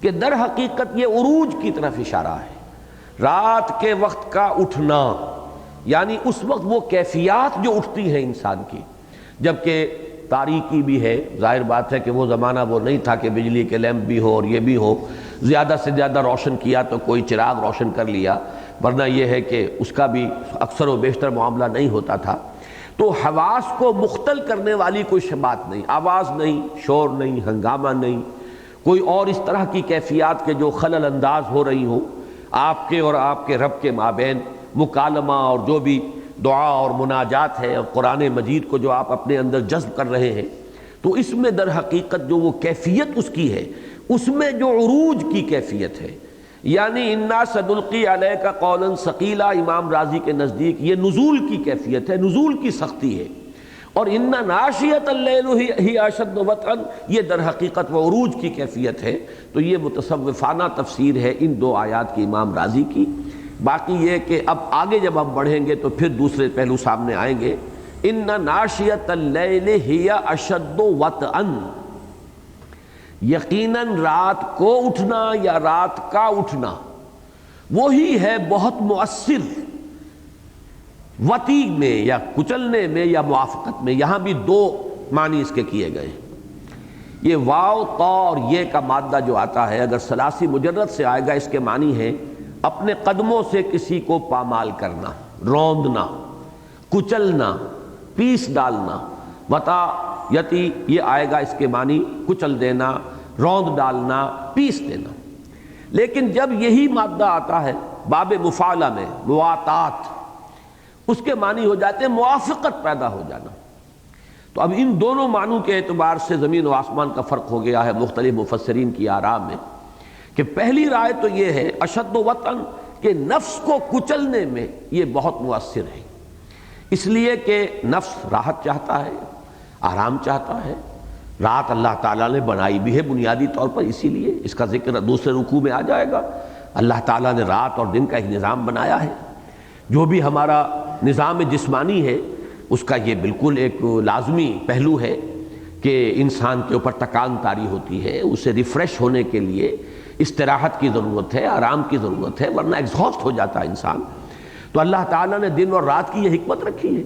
کہ در حقیقت یہ عروج کی طرف اشارہ ہے۔ رات کے وقت کا اٹھنا، یعنی اس وقت وہ کیفیات جو اٹھتی ہیں انسان کی، جبکہ تاریکی بھی ہے، ظاہر بات ہے کہ وہ زمانہ وہ نہیں تھا کہ بجلی کے لیمپ بھی ہو اور یہ بھی ہو، زیادہ سے زیادہ روشن کیا تو کوئی چراغ روشن کر لیا، ورنہ یہ ہے کہ اس کا بھی اکثر و بیشتر معاملہ نہیں ہوتا تھا۔ تو حواس کو مختل کرنے والی کوئی بات نہیں، آواز نہیں، شور نہیں، ہنگامہ نہیں، کوئی اور اس طرح کی کیفیات کے جو خلل انداز ہو رہی ہوں آپ کے اور آپ کے رب کے مابین، مکالمہ اور جو بھی دعا اور مناجات ہے اور قرآن مجید کو جو آپ اپنے اندر جذب کر رہے ہیں، تو اس میں در حقیقت جو وہ کیفیت اس کی ہے، اس میں جو عروج کی کیفیت ہے، یعنی انا سنلقی علیک قولا ثقیلا، امام رازی کے نزدیک یہ نزول کی کیفیت ہے، نزول کی سختی ہے، اور ان ناشیۃ اللیل ہی اشد وطئا، یہ در حقیقت وہ عروج کی کیفیت ہے۔ تو یہ متصوفانہ تفسیر ہے ان 2 آیات کی امام رازی کی۔ باقی یہ کہ اب آگے جب ہم بڑھیں گے تو پھر دوسرے پہلو سامنے آئیں گے۔ ان ناشیۃ اللیل ہی اشد وطئا، یقیناً رات کو اٹھنا یا رات کا اٹھنا وہی ہے بہت مؤثر، وطی میں یا کچلنے میں یا موافقت میں۔ یہاں بھی 2 معنی اس کے کیے گئے۔ یہ واو، تا اور یہ کا مادہ جو آتا ہے، اگر ثلاثی مجرد سے آئے گا، اس کے معنی ہے اپنے قدموں سے کسی کو پامال کرنا، روندنا، کچلنا، پیس ڈالنا۔ وطا یتی یہ آئے گا، اس کے معنی کچل دینا، روند ڈالنا، پیس دینا۔ لیکن جب یہی مادہ آتا ہے باب مفعلہ میں، مواتات، اس کے معنی ہو جاتے ہیں موافقت پیدا ہو جانا۔ تو اب ان دونوں معنوں کے اعتبار سے زمین و آسمان کا فرق ہو گیا ہے مختلف مفسرین کی آراء میں، کہ پہلی رائے تو یہ ہے اشد وطن، کہ نفس کو کچلنے میں یہ بہت مؤثر ہے، اس لیے کہ نفس راحت چاہتا ہے، آرام چاہتا ہے، رات اللہ تعالیٰ نے بنائی بھی ہے بنیادی طور پر اسی لیے، اس کا ذکر دوسرے رکوع میں آ جائے گا۔ اللہ تعالیٰ نے رات اور دن کا ایک نظام بنایا ہے۔ جو بھی ہمارا نظام جسمانی ہے اس کا یہ بالکل ایک لازمی پہلو ہے کہ انسان کے اوپر تکان طاری ہوتی ہے، اسے ریفریش ہونے کے لیے استراحت کی ضرورت ہے، آرام کی ضرورت ہے، ورنہ ایگزاسٹ ہو جاتا ہے انسان۔ تو اللہ تعالیٰ نے دن اور رات کی یہ حکمت رکھی ہے۔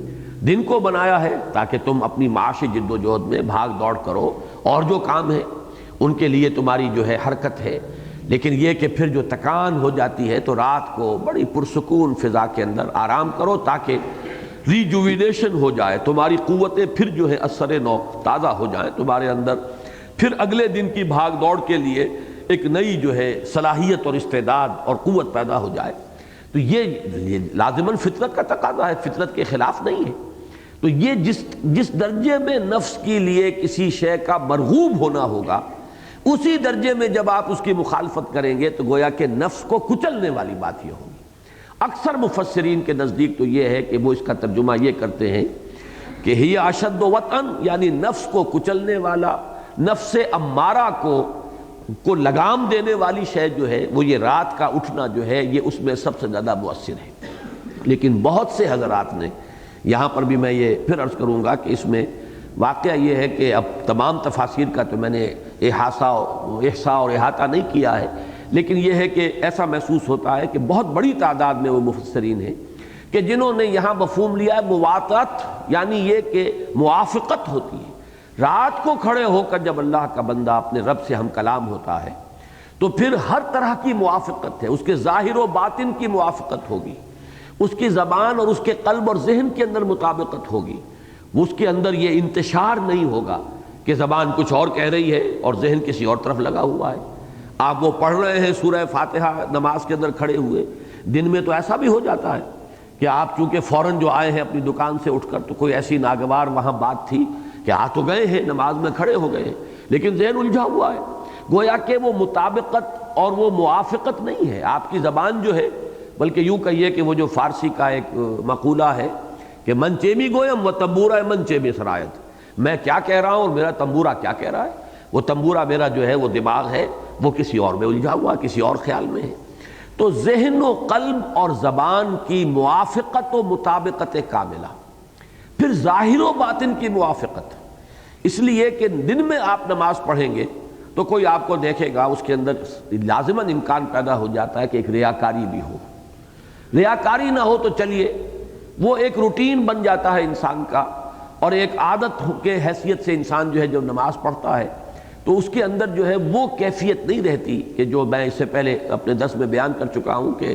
دن کو بنایا ہے تاکہ تم اپنی معاشی جد و جہد میں بھاگ دوڑ کرو، اور جو کام ہے ان کے لیے تمہاری جو ہے حرکت ہے، لیکن یہ کہ پھر جو تکان ہو جاتی ہے تو رات کو بڑی پرسکون فضا کے اندر آرام کرو تاکہ ریجوینیشن ہو جائے، تمہاری قوتیں پھر جو ہے اثر نو تازہ ہو جائیں تمہارے اندر، پھر اگلے دن کی بھاگ دوڑ کے لیے ایک نئی جو ہے صلاحیت اور استعداد اور قوت پیدا ہو جائے۔ تو یہ لازماً فطرت کا تقاضا ہے، فطرت کے خلاف نہیں ہے۔ تو یہ جس درجے میں نفس کے لیے کسی شے کا مرغوب ہونا ہوگا، اسی درجے میں جب آپ اس کی مخالفت کریں گے تو گویا کہ نفس کو کچلنے والی بات یہ ہوگی۔ اکثر مفسرین کے نزدیک تو یہ ہے کہ وہ اس کا ترجمہ یہ کرتے ہیں کہ ہی اشد وطئن، یعنی نفس کو کچلنے والا، نفس امارہ کو لگام دینے والی شے جو ہے وہ یہ رات کا اٹھنا جو ہے یہ اس میں سب سے زیادہ مؤثر ہے۔ لیکن بہت سے حضرات نے، یہاں پر بھی میں یہ پھر عرض کروں گا کہ اس میں واقعہ یہ ہے کہ اب تمام تفاسیر کا تو میں نے احاطہ اور احاطہ نہیں کیا ہے، لیکن یہ ہے کہ ایسا محسوس ہوتا ہے کہ بہت بڑی تعداد میں وہ مفسرین ہیں کہ جنہوں نے یہاں مفہوم لیا ہے موافقت، یعنی یہ کہ موافقت ہوتی ہے۔ رات کو کھڑے ہو کر جب اللہ کا بندہ اپنے رب سے ہم کلام ہوتا ہے تو پھر ہر طرح کی موافقت ہے، اس کے ظاہر و باطن کی موافقت ہوگی، اس کی زبان اور اس کے قلب اور ذہن کے اندر مطابقت ہوگی، اس کے اندر یہ انتشار نہیں ہوگا کہ زبان کچھ اور کہہ رہی ہے اور ذہن کسی اور طرف لگا ہوا ہے۔ آپ وہ پڑھ رہے ہیں سورہ فاتحہ نماز کے اندر کھڑے ہوئے، دن میں تو ایسا بھی ہو جاتا ہے کہ آپ چونکہ فوراً جو آئے ہیں اپنی دکان سے اٹھ کر تو کوئی ایسی ناگوار وہاں بات تھی کہ آ تو گئے ہیں نماز میں کھڑے ہو گئے ہیں، لیکن ذہن الجھا ہوا ہے، گویا کہ وہ مطابقت اور وہ موافقت نہیں ہے۔ آپ کی زبان جو ہے، بلکہ یوں کہیے کہ وہ جو فارسی کا ایک مقولہ ہے کہ من چیمی گویم و تنبورہ من چیمی سرایت، میں کیا کہہ رہا ہوں اور میرا تنبورہ کیا کہہ رہا ہے، وہ تنبورہ میرا جو ہے وہ دماغ ہے وہ کسی اور میں الجھا ہوا، کسی اور خیال میں ہے۔ تو ذہن و قلب اور زبان کی موافقت و مطابقت کاملہ، پھر ظاہر و باطن کی موافقت، اس لیے کہ دن میں آپ نماز پڑھیں گے تو کوئی آپ کو دیکھے گا، اس کے اندر لازماً امکان پیدا ہو جاتا ہے کہ ایک ریاکاری بھی ہو۔ ریاکاری نہ ہو تو چلیے وہ ایک روٹین بن جاتا ہے انسان کا، اور ایک عادت کے حیثیت سے انسان جو ہے جب نماز پڑھتا ہے تو اس کے اندر جو ہے وہ کیفیت نہیں رہتی کہ جو میں اس سے پہلے اپنے درس میں بیان کر چکا ہوں کہ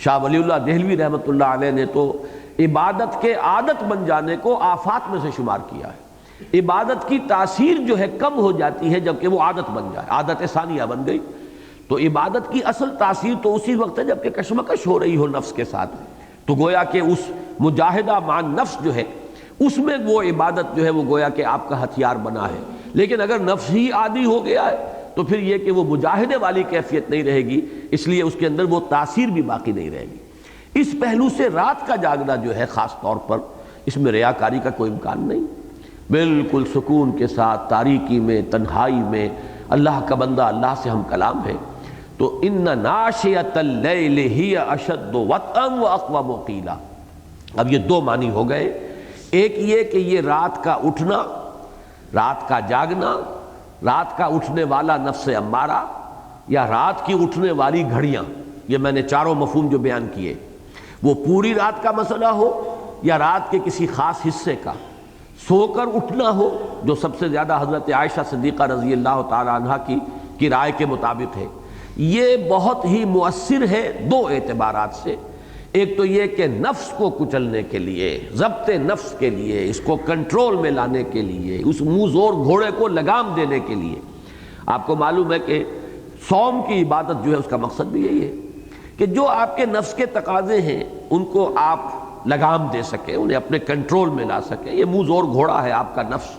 شاہ ولی اللہ دہلوی رحمۃ اللہ علیہ نے تو عبادت کے عادت بن جانے کو آفات میں سے شمار کیا ہے۔ عبادت کی تاثیر جو ہے کم ہو جاتی ہے جبکہ وہ عادت بن جائے، عادت ثانیہ بن گئی، تو عبادت کی اصل تاثیر تو اسی وقت ہے جبکہ کشمکش ہو رہی ہو نفس کے ساتھ، تو گویا کہ اس مجاہدہ مع نفس جو ہے اس میں وہ عبادت جو ہے وہ گویا کہ آپ کا ہتھیار بنا ہے۔ لیکن اگر نفس ہی عادی ہو گیا ہے تو پھر یہ کہ وہ مجاہدے والی کیفیت نہیں رہے گی، اس لیے اس کے اندر وہ تاثیر بھی باقی نہیں رہے گی۔ اس پہلو سے رات کا جاگنا جو ہے خاص طور پر اس میں ریاکاری کا کوئی امکان نہیں، بالکل سکون کے ساتھ تاریکی میں تنہائی میں اللہ کا بندہ اللہ سے ہم کلام ہے۔ تو ان ناشئۃ اللیل ہی اشد وطئا واقوم قیلا، اب یہ دو معنی ہو گئے، ایک یہ کہ یہ رات کا اٹھنا، رات کا جاگنا، رات کا اٹھنے والا نفس امارہ یا رات کی اٹھنے والی گھڑیاں، یہ میں نے چاروں مفہوم جو بیان کیے، وہ پوری رات کا مسئلہ ہو یا رات کے کسی خاص حصے کا، سو کر اٹھنا ہو جو سب سے زیادہ حضرت عائشہ صدیقہ رضی اللہ تعالی عنہ کی رائے کے مطابق ہے، یہ بہت ہی مؤثر ہے دو اعتبارات سے۔ ایک تو یہ کہ نفس کو کچلنے کے لیے، ضبط نفس کے لیے، اس کو کنٹرول میں لانے کے لیے، اس منہ زور گھوڑے کو لگام دینے کے لیے۔ آپ کو معلوم ہے کہ صوم کی عبادت جو ہے اس کا مقصد بھی یہی ہے کہ جو آپ کے نفس کے تقاضے ہیں ان کو آپ لگام دے سکیں، انہیں اپنے کنٹرول میں لا سکیں۔ یہ منہ زور گھوڑا ہے آپ کا نفس،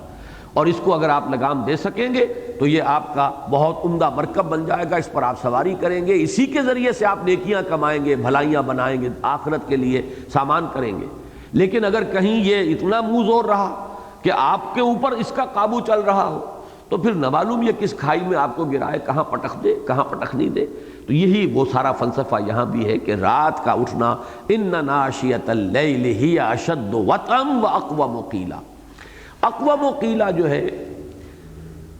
اور اس کو اگر آپ لگام دے سکیں گے تو یہ آپ کا بہت عمدہ مرکب بن جائے گا، اس پر آپ سواری کریں گے، اسی کے ذریعے سے آپ نیکیاں کمائیں گے، بھلائیاں بنائیں گے، آخرت کے لیے سامان کریں گے۔ لیکن اگر کہیں یہ اتنا منہ زور رہا کہ آپ کے اوپر اس کا قابو چل رہا ہو تو پھر نہ معلوم یہ کس کھائی میں آپ کو گرائے، کہاں پٹخ دے کہاں پٹخ نہیں دے۔ تو یہی وہ سارا فلسفہ یہاں بھی ہے کہ رات کا اٹھنا، ان ناشیۃ اللیل ہی اشد وطئا واقوم قیلا۔ اقوم قیلا جو ہے،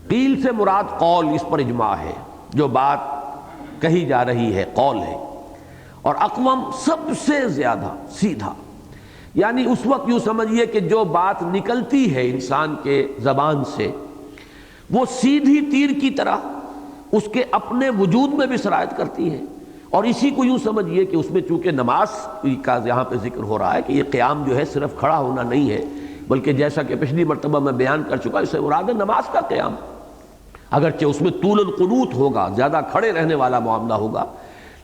قیل سے مراد قول، اس پر اجماع ہے، جو بات کہی جا رہی ہے قول ہے، اور اقوم سب سے زیادہ سیدھا، یعنی اس وقت یوں سمجھیے کہ جو بات نکلتی ہے انسان کے زبان سے وہ سیدھی تیر کی طرح اس کے اپنے وجود میں بھی سرایت کرتی ہے۔ اور اسی کو یوں سمجھیے کہ اس میں چونکہ نماز کا یہاں پہ ذکر ہو رہا ہے کہ یہ قیام جو ہے صرف کھڑا ہونا نہیں ہے، بلکہ جیسا کہ پچھلی مرتبہ میں بیان کر چکا، اس سے مراد ہے نماز کا قیام، اگرچہ اس میں طول القنوت ہوگا، زیادہ کھڑے رہنے والا معاملہ ہوگا،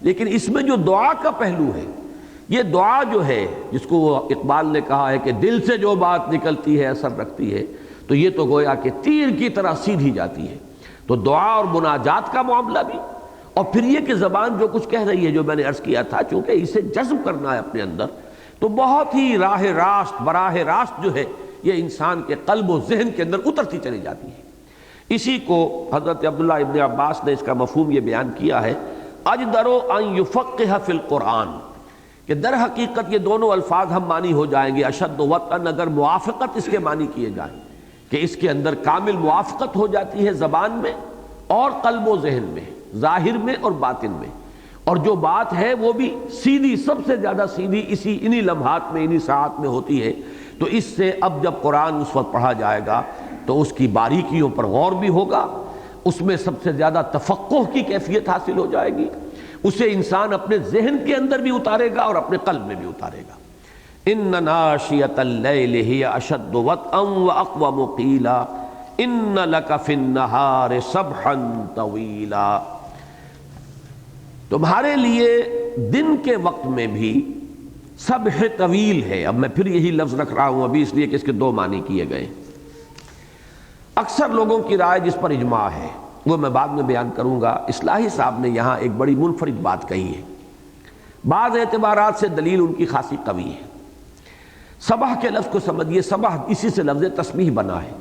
لیکن اس میں جو دعا کا پہلو ہے، یہ دعا جو ہے جس کو اقبال نے کہا ہے کہ دل سے جو بات نکلتی ہے اثر رکھتی ہے، تو یہ تو گویا کہ تیر کی طرح سیدھی جاتی ہے۔ تو دعا اور مناجات کا معاملہ بھی، اور پھر یہ کہ زبان جو کچھ کہہ رہی ہے، جو میں نے عرض کیا تھا، چونکہ اسے جذب کرنا ہے اپنے اندر، تو بہت ہی براہ راست جو ہے یہ انسان کے قلب و ذہن کے اندر اترتی چلی جاتی ہے۔ اسی کو حضرت عبداللہ ابن عباس نے اس کا مفہوم یہ بیان کیا ہے، اجدر ان یفقہ فی القرآن، کہ در حقیقت یہ دونوں الفاظ ہم معنی ہو جائیں گے اشد وطئا، اگر موافقت اس کے معنی کیے جائیں کہ اس کے اندر کامل موافقت ہو جاتی ہے زبان میں اور قلب و ذہن میں، ظاہر میں اور باطن میں، اور جو بات ہے وہ بھی سیدھی، سب سے زیادہ سیدھی انہی لمحات میں، انہی ساعات میں ہوتی ہے۔ تو اس سے اب جب قرآن اس وقت پڑھا جائے گا تو اس کی باریکیوں پر غور بھی ہوگا، اس میں سب سے زیادہ تفقہ کی کیفیت حاصل ہو جائے گی، اسے انسان اپنے ذہن کے اندر بھی اتارے گا اور اپنے قلب میں بھی اتارے گا۔ ان ناشیۃ اللیل ہی اشد وطئا واقوم قیلا ان لک فی النہار سبحا طویلا۔ تمہارے لیے دن کے وقت میں بھی سبح طویل ہے۔ اب میں پھر یہی لفظ رکھ رہا ہوں ابھی، اس لیے کہ اس کے دو معنی کیے گئے۔ اکثر لوگوں کی رائے جس پر اجماع ہے وہ میں بعد میں بیان کروں گا۔ اصلاحی صاحب نے یہاں ایک بڑی منفرد بات کہی ہے، بعض اعتبارات سے دلیل ان کی خاصی قوی ہے۔ صبح کے لفظ کو سمجھیے، صبح اسی سے لفظ تسبیح بنا ہے۔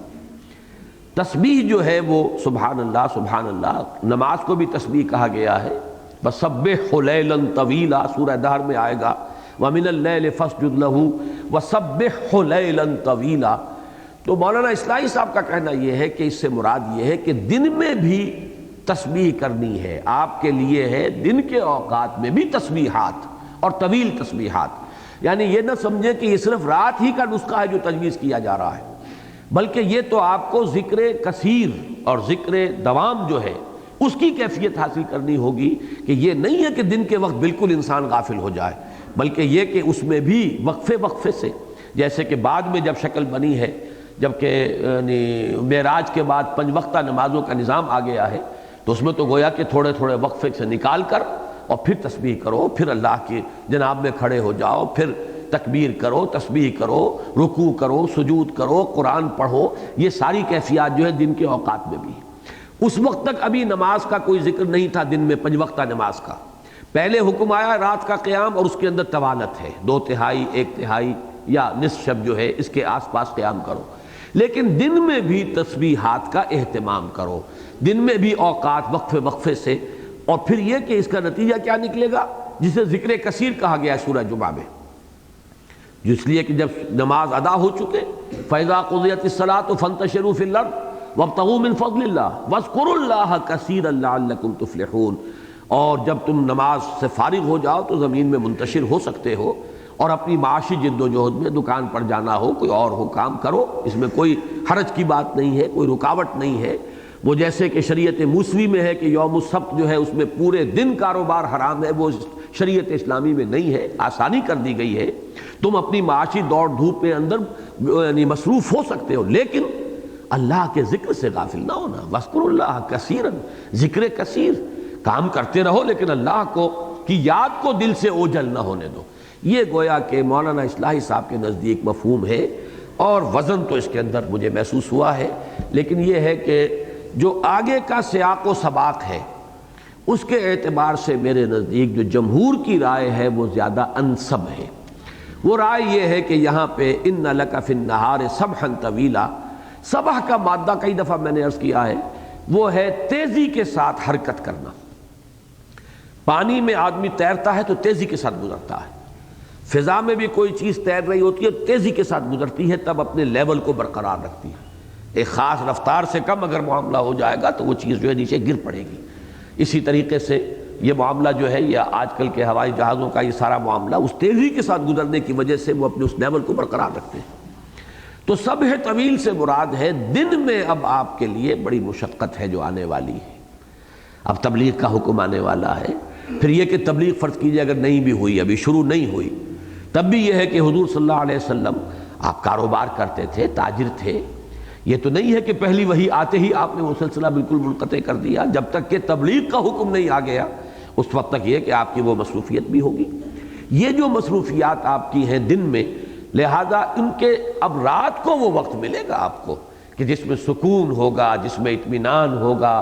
تسبیح جو ہے وہ سبحان اللہ سبحان اللہ، نماز کو بھی تسبیح کہا گیا ہے۔ وَسَبِّحْ لَيْلًا طَوِيلًا سورہ دہر میں آئے گا، وَمِنَ اللَّيْلِ فَاسْجُدْ لَهُ وَسَبِّحْهُ لَيْلًا طَوِيلًا۔ تو مولانا اصلاحی صاحب کا کہنا یہ ہے کہ اس سے مراد یہ ہے کہ دن میں بھی تسبیح کرنی ہے، آپ کے لیے ہے دن کے اوقات میں بھی تسبیحات اور طویل تسبیحات، یعنی یہ نہ سمجھیں کہ یہ صرف رات ہی کا نسخہ ہے جو تجویز کیا جا رہا ہے، بلکہ یہ تو آپ کو ذکر کثیر اور ذکر دوام جو ہے اس کی کیفیت حاصل کرنی ہوگی، کہ یہ نہیں ہے کہ دن کے وقت بالکل انسان غافل ہو جائے، بلکہ یہ کہ اس میں بھی وقفے وقفے سے، جیسے کہ بعد میں جب شکل بنی ہے، جبکہ معراج کے بعد 5 وقتہ نمازوں کا نظام آ گیا ہے، تو اس میں تو گویا کہ تھوڑے تھوڑے وقفے سے نکال کر اور پھر تسبیح کرو، پھر اللہ کی جناب میں کھڑے ہو جاؤ، پھر تکبیر کرو، تسبیح کرو، رکوع کرو، سجود کرو، قرآن پڑھو، یہ ساری کیفیات جو ہے دن کے اوقات میں بھی۔ اس وقت تک ابھی نماز کا کوئی ذکر نہیں تھا، دن میں 5 وقتہ نماز کا۔ پہلے حکم آیا رات کا قیام، اور اس کے اندر طوالت ہے، 2/3 1/3 یا نصف شب جو ہے اس کے آس پاس قیام کرو، لیکن دن میں بھی تسبیحات کا اہتمام کرو، دن میں بھی اوقات وقفے وقفے سے۔ اور پھر یہ کہ اس کا نتیجہ کیا نکلے گا، جسے ذکر کثیر کہا گیا ہے سورہ جمعہ میں، جس لیے کہ جب نماز ادا ہو چکے، فَإِذَا قُضِيَتِ الصَّلَاةُ فَانتَشِرُوا فِي الْأَرْضِ وَابْتَغُوا مِن فَضْلِ اللَّهِ وَاذْكُرُوا اللَّهَ كَثِيرًا لَعَلَّكُمْ تُفْلِحُونَ۔ اور جب تم نماز سے فارغ ہو جاؤ تو زمین میں منتشر ہو سکتے ہو، اور اپنی معاشی جد و جہد میں دکان پر جانا ہو، کوئی اور ہو، کام کرو، اس میں کوئی حرج کی بات نہیں ہے، کوئی رکاوٹ نہیں ہے۔ وہ جیسے کہ شریعت موسوی میں ہے کہ یوم السبت جو ہے اس میں پورے دن کاروبار حرام ہے، وہ شریعت اسلامی میں نہیں ہے، آسانی کر دی گئی ہے، تم اپنی معاشی دوڑ دھوپ میں اندر یعنی مصروف ہو سکتے ہو، لیکن اللہ کے ذکر سے غافل نہ ہونا۔ وَاذْكُرُوا اللَّهَ كَثِيرًا، ذکر کثیر، کام کرتے رہو لیکن اللہ کی یاد کو دل سے اوجھل نہ ہونے دو۔ یہ گویا کہ مولانا اصلاحی صاحب کے نزدیک مفہوم ہے، اور وزن تو اس کے اندر مجھے محسوس ہوا ہے، لیکن یہ ہے کہ جو آگے کا سیاق و سباق ہے اس کے اعتبار سے میرے نزدیک جو جمہور کی رائے ہے وہ زیادہ انسب ہے۔ وہ رائے یہ ہے کہ یہاں پہ ان لک فی النہار سبحا طویلا، صبح کا مادہ کئی دفعہ میں نے عرض کیا ہے وہ ہے تیزی کے ساتھ حرکت کرنا. پانی میں آدمی تیرتا ہے تو تیزی کے ساتھ گزرتا ہے، فضا میں بھی کوئی چیز تیر رہی ہوتی ہے تیزی کے ساتھ گزرتی ہے، تب اپنے لیول کو برقرار رکھتی ہے. ایک خاص رفتار سے کم اگر معاملہ ہو جائے گا تو وہ چیز جو ہے نیچے گر پڑے گی. اسی طریقے سے یہ معاملہ جو ہے یا آج کل کے ہوائی جہازوں کا یہ سارا معاملہ اس تیزی کے ساتھ گزرنے کی وجہ سے وہ اپنے اس لیول کو برقرار رکھتے ہیں. تو سبح طویل سے مراد ہے دن میں اب آپ کے لیے بڑی مشقت ہے جو آنے والی ہے. اب تبلیغ کا حکم آنے والا ہے. پھر یہ کہ تبلیغ فرض کیجئے اگر نہیں بھی ہوئی، ابھی شروع نہیں ہوئی، تب بھی یہ ہے کہ حضور صلی اللہ علیہ وسلم آپ کاروبار کرتے تھے، تاجر تھے. یہ تو نہیں ہے کہ پہلی وحی آتے ہی آپ نے وہ سلسلہ بالکل منقطع کر دیا. جب تک کہ تبلیغ کا حکم نہیں آ گیا اس وقت تک یہ کہ آپ کی وہ مصروفیت بھی ہوگی. یہ جو مصروفیات آپ کی ہیں دن میں، لہذا ان کے اب رات کو وہ وقت ملے گا آپ کو کہ جس میں سکون ہوگا، جس میں اطمینان ہوگا،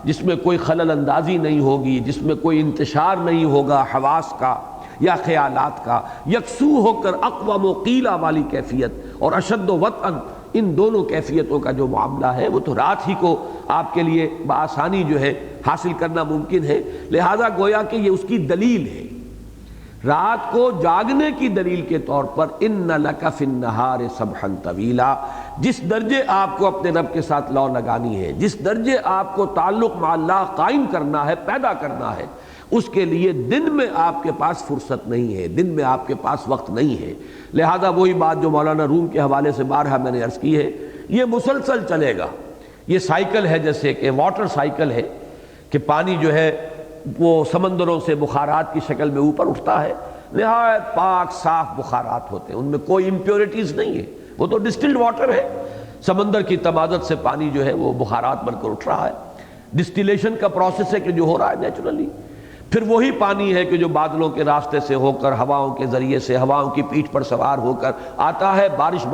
جس میں کوئی خلل اندازی نہیں ہوگی، جس میں کوئی انتشار نہیں ہوگا حواس کا یا خیالات کا. یکسو ہو کر اقوام و قیلہ والی کیفیت اور اشد و وطئن، ان دونوں کیفیتوں کا جو معاملہ ہے وہ تو رات ہی کو آپ کے لیے بآسانی جو ہے حاصل کرنا ممکن ہے. لہذا گویا کہ یہ اس کی دلیل ہے، رات کو جاگنے کی دلیل کے طور پر ان لک فی النہار سبحا طویلا. جس درجے آپ کو اپنے رب کے ساتھ لو لگانی ہے، جس درجے آپ کو تعلق مع اللہ قائم کرنا ہے، پیدا کرنا ہے، اس کے لیے دن میں آپ کے پاس فرصت نہیں ہے، دن میں آپ کے پاس وقت نہیں ہے. لہذا وہی بات جو مولانا روم کے حوالے سے بارہا میں نے عرض کی ہے، یہ مسلسل چلے گا. یہ سائیکل ہے جیسے کہ واٹر سائیکل ہے کہ پانی جو ہے وہ سمندروں سے بخارات کی شکل میں اوپر اٹھتا ہے، نہایت پاک صاف بخارات ہوتے ہیں، ان میں کوئی امپیورٹیز نہیں ہے، وہ تو ڈسٹلڈ واٹر ہے. سمندر کی تمازت سے پانی جو ہے وہ بخارات بن کر اٹھ رہا ہے. ڈسٹیلیشن کا پروسیس ہے کہ جو ہو رہا ہے نیچرلی. پھر وہی پانی ہے کہ جو بادلوں کے راستے سے ہو کر ہواؤں کے ذریعے سے ہواؤں کی پیٹھ پر سوار ہو کر آتا ہے، بارش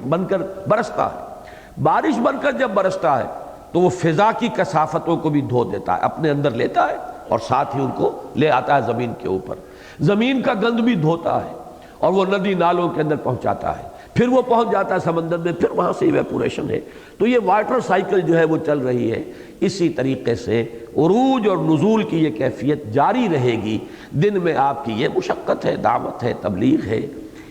بن کر برستا ہے. بارش بن کر جب برستا ہے تو وہ فضا کی کثافتوں کو بھی دھو دیتا ہے، اپنے اندر لیتا ہے اور ساتھ ہی ان کو لے آتا ہے زمین کے اوپر. زمین کا گند بھی دھوتا ہے اور وہ ندی نالوں کے اندر پہنچاتا ہے، پھر وہ پہنچ جاتا ہے سمندر میں، پھر وہاں سے ایویپوریشن ہے. تو یہ واٹر سائیکل جو ہے وہ چل رہی ہے. اسی طریقے سے عروج اور نزول کی یہ کیفیت جاری رہے گی. دن میں آپ کی یہ مشقت ہے، دعوت ہے، تبلیغ ہے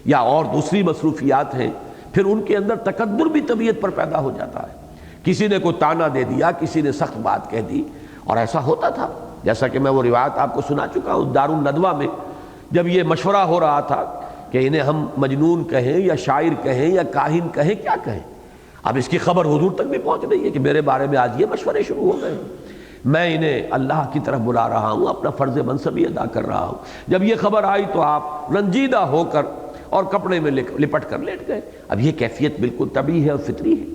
یا اور دوسری مصروفیات ہیں. پھر ان کے اندر تکبر بھی طبیعت پر پیدا ہو جاتا ہے. کسی نے کوئی تانا دے دیا، کسی نے سخت بات کہہ دی، اور ایسا ہوتا تھا جیسا کہ میں وہ روایت آپ کو سنا چکا ہوں. دارالندوہ میں جب یہ مشورہ ہو رہا تھا کہ انہیں ہم مجنون کہیں یا شاعر کہیں یا کاہن کہیں، کیا کہیں، اب اس کی خبر حضور تک بھی پہنچ رہی ہے کہ میرے بارے میں آج یہ مشورے شروع ہو گئے. میں انہیں اللہ کی طرف بلا رہا ہوں، اپنا فرض منصبی ادا کر رہا ہوں. جب یہ خبر آئی تو آپ رنجیدہ ہو کر اور کپڑے میں لپٹ کر لیٹ گئے. اب یہ کیفیت بالکل طبیعی ہے اور فطری ہے.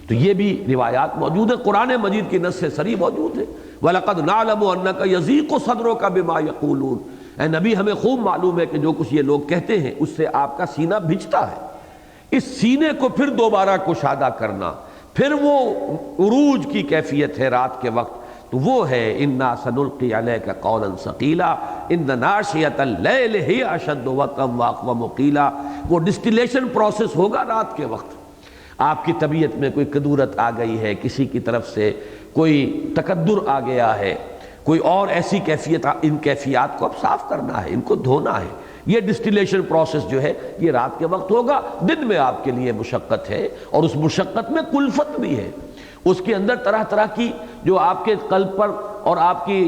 تو یہ بھی روایات موجود ہیں، قرآن مجید کی نص سے صریح موجود ہے. وَلَقَدْ نَعْلَمُ أَنَّكَ يَضِيقُ صَدْرُكَ بِمَا يَقُولُونَ. اے نبی ہمیں خوب معلوم ہے کہ جو کچھ یہ لوگ کہتے ہیں اس سے آپ کا سینہ بھجتا ہے. اس سینے کو پھر دوبارہ کشادہ کرنا، پھر وہ عروج کی کیفیت ہے رات کے وقت، تو وہ ہے اِنَّا سَنُلْقِي عَلَيْكَ قَوْلًا ثَقِيلًا إِنَّ نَاشِيَةَ اللَّيْلِ هِيَ أَشَدُّ وَطْئًا وَأَقْوَمُ قِيلًا. وہ ڈسٹیلیشن پروسیس ہوگا رات کے وقت. آپ کی طبیعت میں کوئی کدورت آ گئی ہے، کسی کی طرف سے کوئی تکدر آ گیا ہے، کوئی اور ایسی کیفیت، ان کیفیات کو اب صاف کرنا ہے، ان کو دھونا ہے. یہ ڈسٹیلیشن پروسیس جو ہے یہ رات کے وقت ہوگا. دن میں آپ کے لیے مشقت ہے اور اس مشقت میں کلفت بھی ہے. اس کے اندر طرح طرح کی جو آپ کے قلب پر اور آپ کی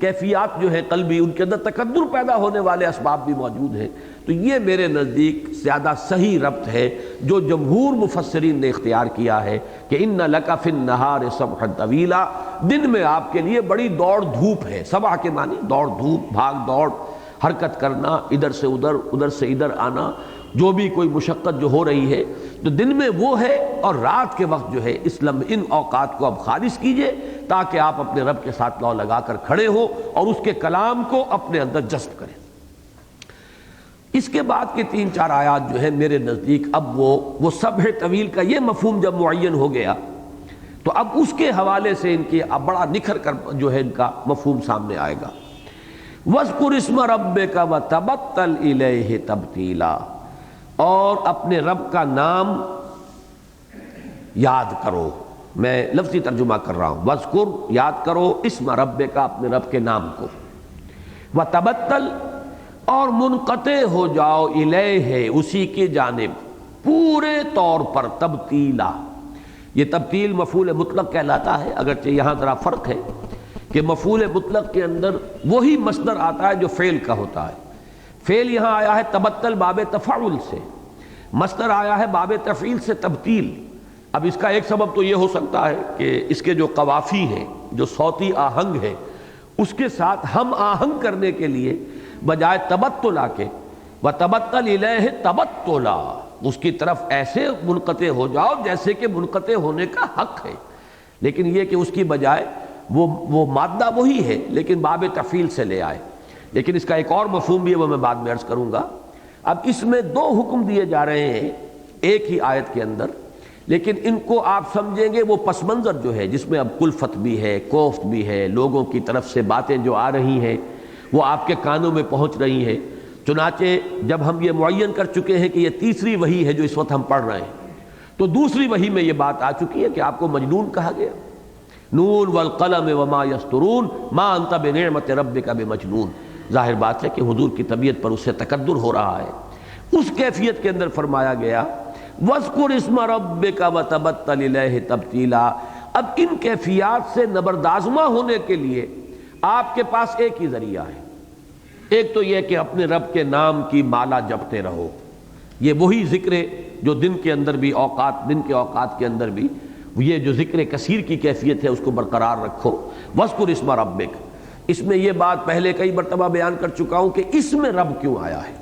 کیفیات جو ہیں قلبی، ان کے اندر تکدر پیدا ہونے والے اسباب بھی موجود ہیں. تو یہ میرے نزدیک زیادہ صحیح ربط ہے جو جمہور مفسرین نے اختیار کیا ہے کہ ان لک فی النہار سبحا طویلا. دن میں آپ کے لیے بڑی دوڑ دھوپ ہے. صبح کے معنی دوڑ دھوپ، بھاگ دوڑ، حرکت کرنا، ادھر سے ادھر، ادھر سے ادھر آنا، جو بھی کوئی مشقت جو ہو رہی ہے تو دن میں وہ ہے. اور رات کے وقت جو ہے ان اوقات کو اب خالص کیجئے تاکہ آپ اپنے رب کے ساتھ لو لگا کر کھڑے ہو اور اس کے کلام کو اپنے اندر جذب کریں. اس کے بعد کے 3-4 آیات جو ہے میرے نزدیک اب وہ سبح طویل کا یہ مفہوم جب معین ہو گیا تو اب اس کے حوالے سے ان کی اب بڑا نکھر کر جو ہے ان کا مفہوم سامنے آئے گا. وَاذْكُرِ اسْمَ رَبِّكَ وَتَبَتَّلْ إِلَيْهِ تَبْتِيلًا. اور اپنے رب کا نام یاد کرو، میں لفظی ترجمہ کر رہا ہوں، وذکر یاد کرو اسم ربک اپنے رب کے نام کو، وتبتل اور منقطع ہو جاؤ الیہ اسی کی جانب پورے طور پر تبتیلا۔ یہ تبتیل مفعول مطلق کہلاتا ہے، اگرچہ یہاں ذرا فرق ہے کہ مفعول مطلق کے اندر وہی مصدر آتا ہے جو فعل کا ہوتا ہے۔ فعل یہاں آیا ہے تبتل باب تفعل سے، مصدر آیا ہے باب تفعیل سے تبتیل۔ اب اس کا ایک سبب تو یہ ہو سکتا ہے کہ اس کے جو قوافی ہیں، جو صوتی آہنگ ہے، اس کے ساتھ ہم آہنگ کرنے کے لیے بجائے تبتلا کے وتبتل الیہ تبتلا، اس کی طرف ایسے منقطع ہو جاؤ جیسے کہ منقطع ہونے کا حق ہے، لیکن یہ کہ اس کی بجائے وہ مادہ وہی ہے لیکن باب تفعیل سے لے آئے۔ لیکن اس کا ایک اور مفہوم بھی ہے، وہ میں بعد میں عرض کروں گا۔ اب اس میں دو حکم دیے جا رہے ہیں ایک ہی آیت کے اندر، لیکن ان کو آپ سمجھیں گے وہ پس منظر جو ہے جس میں اب کلفت بھی ہے، کوفت بھی ہے، لوگوں کی طرف سے باتیں جو آ رہی ہیں وہ آپ کے کانوں میں پہنچ رہی ہیں۔ چنانچہ جب ہم یہ معین کر چکے ہیں کہ یہ تیسری وحی ہے جو اس وقت ہم پڑھ رہے ہیں، تو دوسری وحی میں یہ بات آ چکی ہے کہ آپ کو مجنون کہا گیا، نون والقلم وما یسطرون ما انت بنعمت ربک بمجنون۔ ظاہر بات ہے کہ حضور کی طبیعت پر اس سے تکدر ہو رہا ہے۔ اس کیفیت کے اندر فرمایا گیا وَاذْكُرِ اسْمَ رَبِّكَ وَتَبَتَّلْ إِلَيْهِ تَبْتِيلًا۔ اب ان کیفیات سے نبردازمہ ہونے کے لیے آپ کے پاس ایک ہی ذریعہ ہے، ایک تو یہ کہ اپنے رب کے نام کی مالا جپتے رہو، یہ وہی ذکر جو دن کے اندر بھی دن کے اوقات کے اندر بھی یہ جو ذکر کثیر کی کیفیت ہے اس کو برقرار رکھو۔ وَاذْكُرِ اسْمَ رَبِّكَ، اس میں یہ بات پہلے کئی مرتبہ بیان کر چکا ہوں کہ اس میں رب کیوں آیا ہے،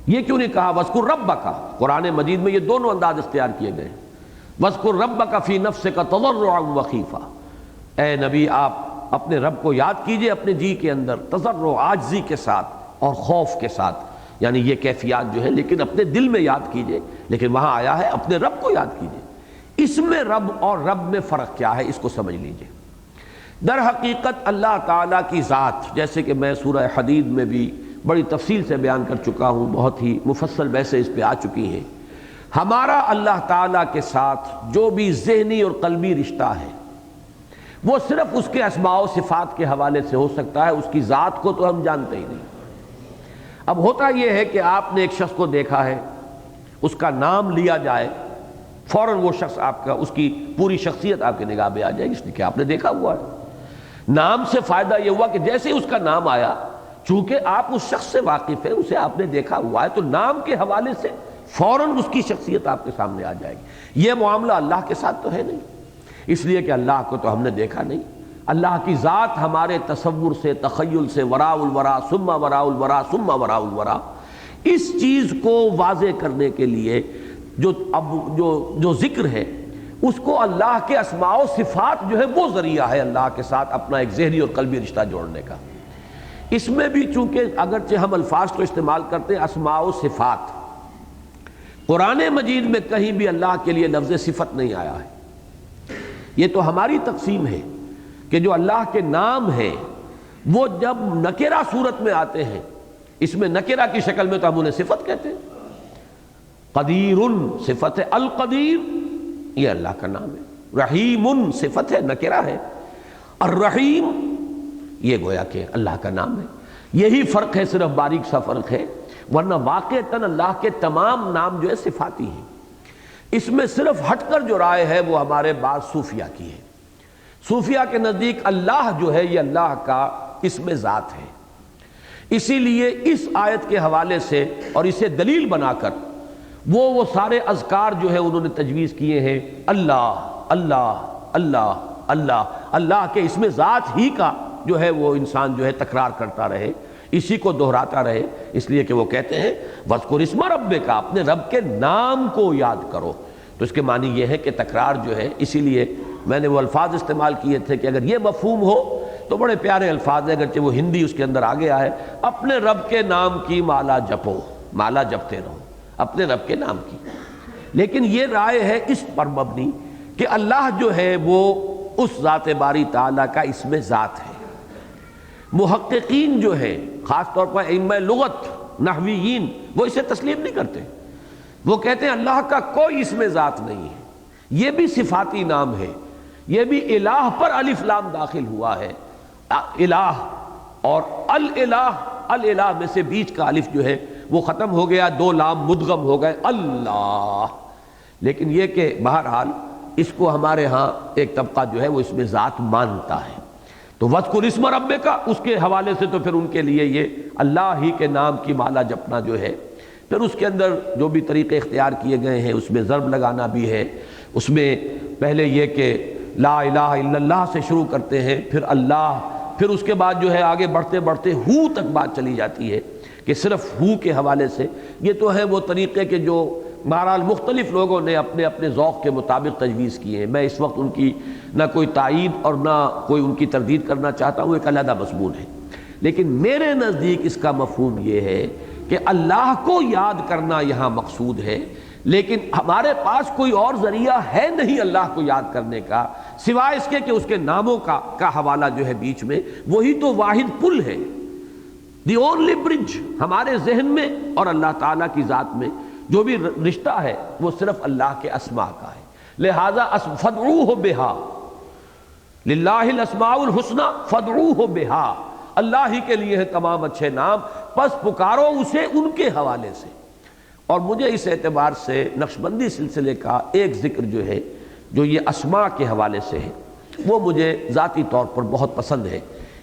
یہ کیوں نہیں کہا وَاذْكُرْ رَبَّكَ۔ قرآن مجید میں یہ دونوں انداز اختیار کیے گئے، وَاذْكُرْ رَبَّكَ فِي نَفْسِكَ تَضَرُّعًا وَخِيفًا، اے نبی آپ اپنے رب کو یاد کیجئے اپنے جی کے اندر تضرع عاجزی کے ساتھ اور خوف کے ساتھ، یعنی یہ کیفیات جو ہے لیکن اپنے دل میں یاد کیجئے، لیکن وہاں آیا ہے اپنے رب کو یاد کیجئے۔ اس میں رب اور رب میں فرق کیا ہے اس کو سمجھ لیجئے۔ در حقیقت اللہ تعالیٰ کی ذات، جیسے کہ میں سورہ حدید میں بھی بڑی تفصیل سے بیان کر چکا ہوں، بہت ہی مفصل بحثیں اس پہ آ چکی ہیں، ہمارا اللہ تعالیٰ کے ساتھ جو بھی ذہنی اور قلبی رشتہ ہے وہ صرف اس کے اسماء و صفات کے حوالے سے ہو سکتا ہے، اس کی ذات کو تو ہم جانتے ہی نہیں۔ اب ہوتا یہ ہے کہ آپ نے ایک شخص کو دیکھا ہے، اس کا نام لیا جائے، فوراً وہ شخص آپ کا، اس کی پوری شخصیت آپ کی نگاہ میں آ جائے گی، اس لیے کہ آپ نے دیکھا ہوا ہے۔ نام سے فائدہ یہ ہوا کہ جیسے ہی اس کا نام آیا، چونکہ آپ اس شخص سے واقف ہیں، اسے آپ نے دیکھا ہوا ہے، تو نام کے حوالے سے فوراً اس کی شخصیت آپ کے سامنے آ جائے گی۔ یہ معاملہ اللہ کے ساتھ تو ہے نہیں، اس لیے کہ اللہ کو تو ہم نے دیکھا نہیں۔ اللہ کی ذات ہمارے تصور سے، تخیل سے، وراء الورا ثم وراء الورا ثم وراء الورا، اس چیز کو واضح کرنے کے لیے جو ذکر ہے اس کو اللہ کے اسماء و صفات جو ہے وہ ذریعہ ہے اللہ کے ساتھ اپنا ایک ذہنی اور قلبی رشتہ جوڑنے کا۔ اس میں بھی چونکہ اگرچہ ہم الفاظ تو استعمال کرتے ہیں اسماء و صفات، قرآن مجید میں کہیں بھی اللہ کے لیے لفظ صفت نہیں آیا ہے۔ یہ تو ہماری تقسیم ہے کہ جو اللہ کے نام ہیں وہ جب نکرہ صورت میں آتے ہیں، اس میں نکرہ کی شکل میں تو ہم انہیں صفت کہتے ہیں۔ قدیر صفت ہے، القدیر یہ اللہ کا نام ہے، رحیم صفت ہے، نکرہ ہے، الرحیم یہ گویا کہ اللہ کا نام ہے۔ یہی فرق ہے، صرف باریک سا فرق ہے، ورنہ واقعتاً اللہ کے تمام نام جو ہے صفاتی ہیں۔ اس میں صرف ہٹ کر جو رائے ہے وہ ہمارے بعض صوفیہ کی ہے۔ صوفیہ کے نزدیک اللہ جو ہے یہ اللہ کا اسم ذات ہے، اسی لیے اس آیت کے حوالے سے اور اسے دلیل بنا کر وہ سارے اذکار جو ہے انہوں نے تجویز کیے ہیں، اللہ اللہ اللہ اللہ، اللہ کے اسم ذات ہی کا جو ہے وہ انسان جو ہے تکرار کرتا رہے، اسی کو دہراتا رہے، اس لیے کہ وہ کہتے ہیں وَاذْكُرِ اسْمَ رَبِّكَ، اپنے رب کے نام کو یاد کرو۔ تو اس کے معنی یہ ہے کہ تکرار جو ہے، اسی لیے میں نے وہ الفاظ استعمال کیے تھے کہ اگر یہ مفہوم ہو تو بڑے پیارے الفاظ ہیں، اگرچہ وہ ہندی اس کے اندر آ گیا ہے، اپنے رب کے نام کی مالا جپو، مالا جپتے رہو اپنے رب کے نام کی۔ لیکن یہ رائے ہے اس پر مبنی کہ اللہ جو ہے وہ اس ذات باری تعالیٰ کا اسم ذات ہے۔ محققین جو ہیں، خاص طور پر ائمہ لغت نحویین، وہ اسے تسلیم نہیں کرتے، وہ کہتے ہیں اللہ کا کوئی اسم ذات نہیں ہے، یہ بھی صفاتی نام ہے، یہ بھی الہ پر الف لام داخل ہوا ہے، الہ اور الالہ، الالہ میں سے بیچ کا الف جو ہے وہ ختم ہو گیا، دو لام مدغم ہو گئے اللہ۔ لیکن یہ کہ بہرحال اس کو ہمارے ہاں ایک طبقہ جو ہے وہ اس میں ذات مانتا ہے، تو وَاذْكُرِ اسْمَ رَبِّكَ اس کے حوالے سے تو پھر ان کے لیے یہ اللہ ہی کے نام کی مالا جپنا جو ہے، پھر اس کے اندر جو بھی طریقے اختیار کیے گئے ہیں اس میں ضرب لگانا بھی ہے، اس میں پہلے یہ کہ لا الہ الا اللہ سے شروع کرتے ہیں، پھر اللہ، پھر اس کے بعد جو ہے آگے بڑھتے بڑھتے ہو تک بات چلی جاتی ہے کہ صرف ہو کے حوالے سے۔ یہ تو ہے وہ طریقے کہ جو بہرحال مختلف لوگوں نے اپنے اپنے ذوق کے مطابق تجویز کیے ہیں، میں اس وقت ان کی نہ کوئی تائید اور نہ کوئی ان کی تردید کرنا چاہتا ہوں، ایک علیحدہ مضمون ہے۔ لیکن میرے نزدیک اس کا مفہوم یہ ہے کہ اللہ کو یاد کرنا یہاں مقصود ہے، لیکن ہمارے پاس کوئی اور ذریعہ ہے نہیں اللہ کو یاد کرنے کا سوائے اس کے کہ اس کے ناموں کا حوالہ جو ہے بیچ میں، وہی تو واحد پل ہے، دی اونلی برج ہمارے ذہن میں اور اللہ تعالیٰ کی ذات میں جو بھی رشتہ ہے وہ صرف اللہ کے اسماء کا ہے۔ لہذا فادعوہ بہا، للہ الاسماء الحسنی فادعوہ بہا، اللہ ہی کے لیے ہیں تمام اچھے نام، پس پکارو اسے ان کے حوالے سے۔ اور مجھے اس اعتبار سے نقشبندی سلسلے کا ایک ذکر جو ہے جو یہ اسماء کے حوالے سے ہے وہ مجھے ذاتی طور پر بہت پسند ہے،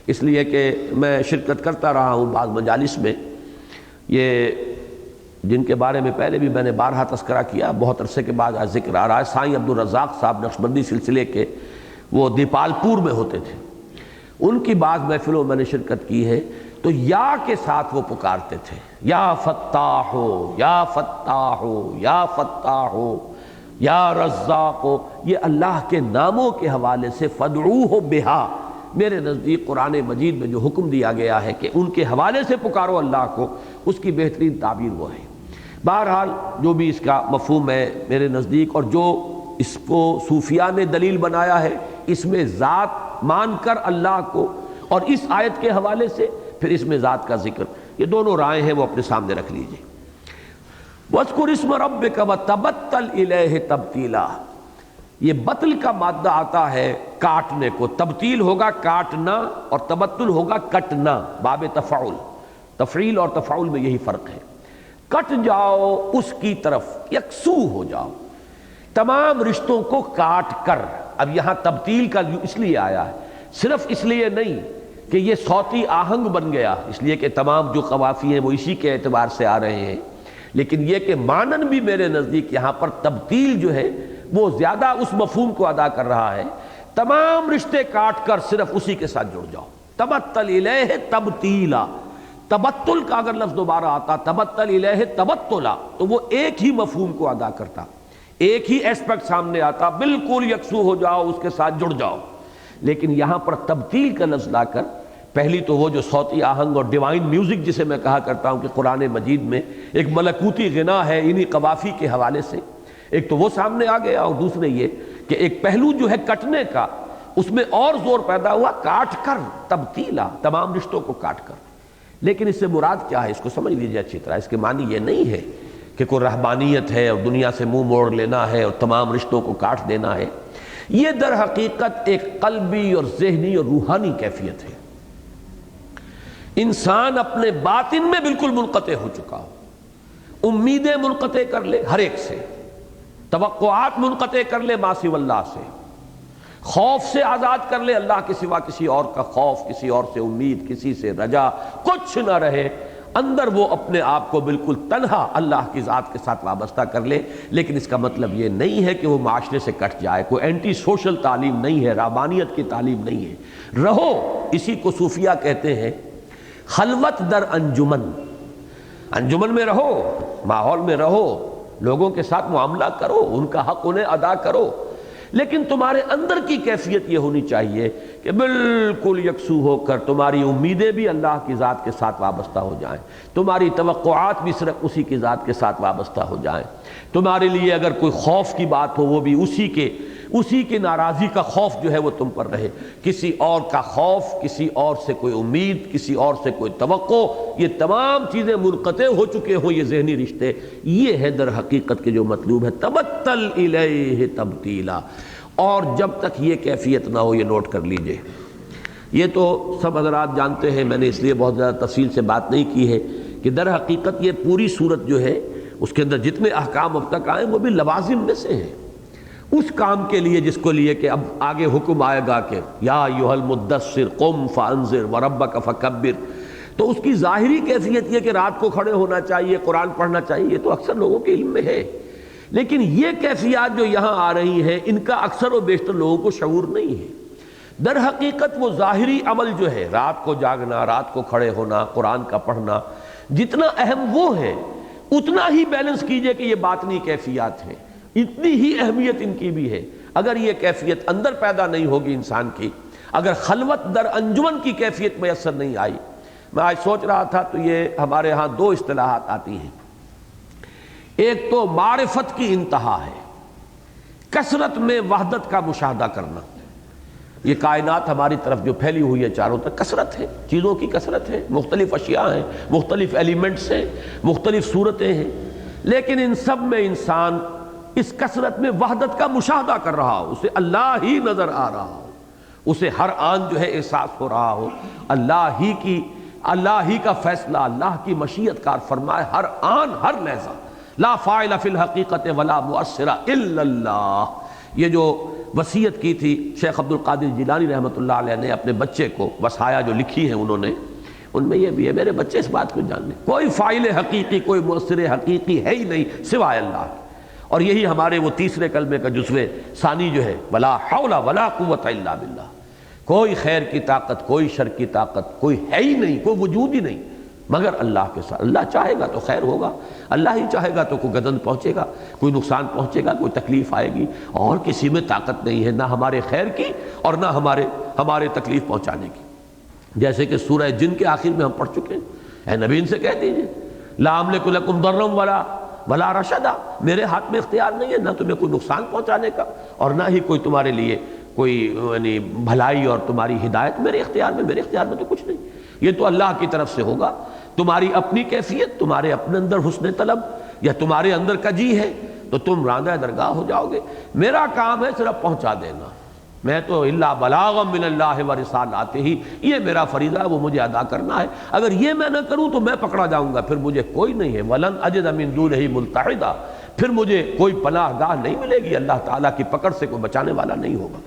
اس لیے کہ میں شرکت کرتا رہا ہوں بعض مجالس میں، یہ جن کے بارے میں پہلے بھی میں نے بارہا تذکرہ کیا، بہت عرصے کے بعد آج ذکر آ رہا ہے۔ سائیں عبدالرزاق صاحب نقشبندی سلسلے کے وہ دیپال پور میں ہوتے تھے، ان کی بعض محفلوں میں نے شرکت کی ہے، تو یا کے ساتھ وہ پکارتے تھے، یا فتاحو یا فتاحو یا فتاحو یا رزاقو، یہ اللہ کے ناموں کے حوالے سے فدعوہ بہا۔ میرے نزدیک قرآن مجید میں جو حکم دیا گیا ہے کہ ان کے حوالے سے پکارو اللہ کو، اس کی بہترین تعبیر وہ ہے۔ بہرحال جو بھی اس کا مفہوم ہے میرے نزدیک، اور جو اس کو صوفیاء نے دلیل بنایا ہے، اس میں ذات مان کر اللہ کو، اور اس آیت کے حوالے سے پھر اس میں ذات کا ذکر، یہ دونوں رائے ہیں وہ اپنے سامنے رکھ لیجئے۔ وَاذْكُرِ اسْمَ رَبِّكَ وَتَبَتَّلْ إِلَيْهِ تَبْتِيلًا، یہ بطل کا مادہ آتا ہے کاٹنے کو، تبتیل ہوگا کاٹنا اور تبتل ہوگا کٹنا، باب تفعول، تفعیل اور تفعول میں یہی فرق ہے۔ کٹ جاؤ اس کی طرف، یکسو ہو جاؤ تمام رشتوں کو کاٹ کر۔ اب یہاں تبتیل کا اس لیے آیا ہے، صرف اس لیے نہیں کہ یہ صوتی آہنگ بن گیا، اس لیے کہ تمام جو قوافی ہیں وہ اسی کے اعتبار سے آ رہے ہیں، لیکن یہ کہ مانن بھی میرے نزدیک یہاں پر تبتیل جو ہے وہ زیادہ اس مفہوم کو ادا کر رہا ہے، تمام رشتے کاٹ کر صرف اسی کے ساتھ جڑ جاؤ۔ تبتل الیہ تبتیلا، تبتل کا اگر لفظ دوبارہ آتا تبتل الیہ تبتلا تو وہ ایک ہی مفہوم کو ادا کرتا، ایک ہی ایسپیکٹ سامنے آتا، بالکل یکسو ہو جاؤ، اس کے ساتھ جڑ جاؤ۔ لیکن یہاں پر تبتیل کا لفظ لا کر پہلی تو وہ جو صوتی آہنگ اور ڈیوائن میوزک جسے میں کہا کرتا ہوں کہ قرآن مجید میں ایک ملکوتی غنا ہے انہی قوافی کے حوالے سے، ایک تو وہ سامنے آ گیا، اور دوسرے یہ کہ ایک پہلو جو ہے کٹنے کا، اس میں اور زور پیدا ہوا، کاٹ کر، تبتیلا، تمام رشتوں کو کاٹ کر۔ لیکن اس سے مراد کیا ہے اس کو سمجھ لیجیے اچھی طرح، اس کے معنی یہ نہیں ہے کہ کوئی رہبانیت ہے اور دنیا سے منہ موڑ لینا ہے اور تمام رشتوں کو کاٹ دینا ہے، یہ در حقیقت ایک قلبی اور ذہنی اور روحانی کیفیت ہے۔ انسان اپنے باطن میں بالکل منقطع ہو چکا ہو، امیدیں منقطع کر لے ہر ایک سے، توقعات منقطع کر لے ما سوی اللہ سے، خوف سے آزاد کر لے اللہ کے سوا کسی اور کا خوف، کسی اور سے امید، کسی سے رجا، کچھ نہ رہے، اندر وہ اپنے آپ کو بالکل تنہا اللہ کی ذات کے ساتھ وابستہ کر لے۔ لیکن اس کا مطلب یہ نہیں ہے کہ وہ معاشرے سے کٹ جائے، کوئی اینٹی سوشل تعلیم نہیں ہے، رہبانیت کی تعلیم نہیں ہے۔ رہو، اسی کو صوفیہ کہتے ہیں خلوت در انجمن، انجمن میں رہو، ماحول میں رہو، لوگوں کے ساتھ معاملہ کرو، ان کا حق انہیں ادا کرو، لیکن تمہارے اندر کی کیفیت یہ ہونی چاہیے کہ بالکل یکسو ہو کر تمہاری امیدیں بھی اللہ کی ذات کے ساتھ وابستہ ہو جائیں، تمہاری توقعات بھی صرف اسی کی ذات کے ساتھ وابستہ ہو جائیں، تمہارے لیے اگر کوئی خوف کی بات ہو وہ بھی اسی کے اسی کی ناراضی کا خوف جو ہے وہ تم پر رہے. کسی اور کا خوف، کسی اور سے کوئی امید، کسی اور سے کوئی توقع، یہ تمام چیزیں منقطع ہو چکے ہوں. یہ ذہنی رشتے، یہ ہے در حقیقت کے جو مطلوب ہے. تبتل الیہ تبتیلا. اور جب تک یہ کیفیت نہ ہو، یہ نوٹ کر لیجئے، یہ تو سب حضرات جانتے ہیں، میں نے اس لیے بہت زیادہ تفصیل سے بات نہیں کی ہے کہ در حقیقت یہ پوری صورت جو ہے اس کے اندر جتنے احکام اب تک آئے وہ بھی لوازم میں سے ہیں اس کام کے لیے جس کو لیے کہ اب آگے حکم آئے گا کہ یا ایھا المدثر قم فانذر وربک فکبر. تو اس کی ظاہری کیفیت یہ کہ رات کو کھڑے ہونا چاہیے، قرآن پڑھنا چاہیے، یہ تو اکثر لوگوں کے علم میں ہے. لیکن یہ کیفیات جو یہاں آ رہی ہیں ان کا اکثر و بیشتر لوگوں کو شعور نہیں ہے. در حقیقت وہ ظاہری عمل جو ہے، رات کو جاگنا، رات کو کھڑے ہونا، قرآن کا پڑھنا، جتنا اہم وہ ہے اتنا ہی بیلنس کیجئے کہ یہ باطنی کیفیات ہیں، اتنی ہی اہمیت ان کی بھی ہے. اگر یہ کیفیت اندر پیدا نہیں ہوگی انسان کی، اگر خلوت در انجمن کی کیفیت میسر نہیں آئی. میں آج سوچ رہا تھا تو یہ ہمارے ہاں دو اصطلاحات آتی ہیں. ایک تو معرفت کی انتہا ہے، کثرت میں وحدت کا مشاہدہ کرنا. یہ کائنات ہماری طرف جو پھیلی ہوئی ہے چاروں طرف، کثرت ہے، چیزوں کی کثرت ہے، مختلف اشیاء ہیں، مختلف ایلیمنٹس ہیں، مختلف صورتیں ہیں، لیکن ان سب میں انسان اس کثرت میں وحدت کا مشاہدہ کر رہا ہو، اسے اللہ ہی نظر آ رہا ہو، اسے ہر آن جو ہے احساس ہو رہا ہو اللہ ہی کا فیصلہ، اللہ کی مشیت کار فرمائے ہر آن ہر لحظہ. لا فاعل فی الحقیقت ولا مؤثر الا اللہ. یہ جو وصیت کی تھی شیخ عبد القادر جیلانی رحمۃ اللہ علیہ نے اپنے بچے کو، وصایا جو لکھی ہیں انہوں نے، ان میں یہ بھی ہے میرے بچے اس بات کو جان لیں کوئی فاعل حقیقی، کوئی مؤثر حقیقی ہے ہی نہیں سوائے اللہ. اور یہی ہمارے وہ تیسرے کلمے کا جزو ثانی جو ہے ولا حول ولا قوت الا باللہ. کوئی خیر کی طاقت، کوئی شر کی طاقت، کوئی ہے ہی نہیں، کوئی وجود ہی نہیں مگر اللہ کے ساتھ. اللہ چاہے گا تو خیر ہوگا، اللہ ہی چاہے گا تو کوئی گدن پہنچے گا، کوئی نقصان پہنچے گا، کوئی تکلیف آئے گی، اور کسی میں طاقت نہیں ہے نہ ہمارے خیر کی اور نہ ہمارے تکلیف پہنچانے کی. جیسے کہ سورہ جن کے آخر میں ہم پڑھ چکے ہیں، اے نبی ان سے کہہ دیجئے لا املک لکم ضرا ولا رشدا. میرے ہاتھ میں اختیار نہیں ہے نہ تمہیں کوئی نقصان پہنچانے کا اور نہ ہی کوئی تمہارے لیے کوئی یعنی بھلائی اور تمہاری ہدایت میرے اختیار میں تو کچھ نہیں. یہ تو اللہ کی طرف سے ہوگا. تمہاری اپنی کیفیت، تمہارے اپنے اندر حسن طلب یا تمہارے اندر کجی ہے تو تم راندہ درگاہ ہو جاؤ گے. میرا کام ہے صرف پہنچا دینا. میں تو الا بلاغا من اللہ و رسالاتہ، یہ میرا فریضہ ہے، وہ مجھے ادا کرنا ہے. اگر یہ میں نہ کروں تو میں پکڑا جاؤں گا، پھر مجھے کوئی نہیں ہے. ولن اجد من دونہ ملتحدا، پھر مجھے کوئی پناہ گاہ نہیں ملے گی، اللہ تعالیٰ کی پکڑ سے کوئی بچانے والا نہیں ہوگا.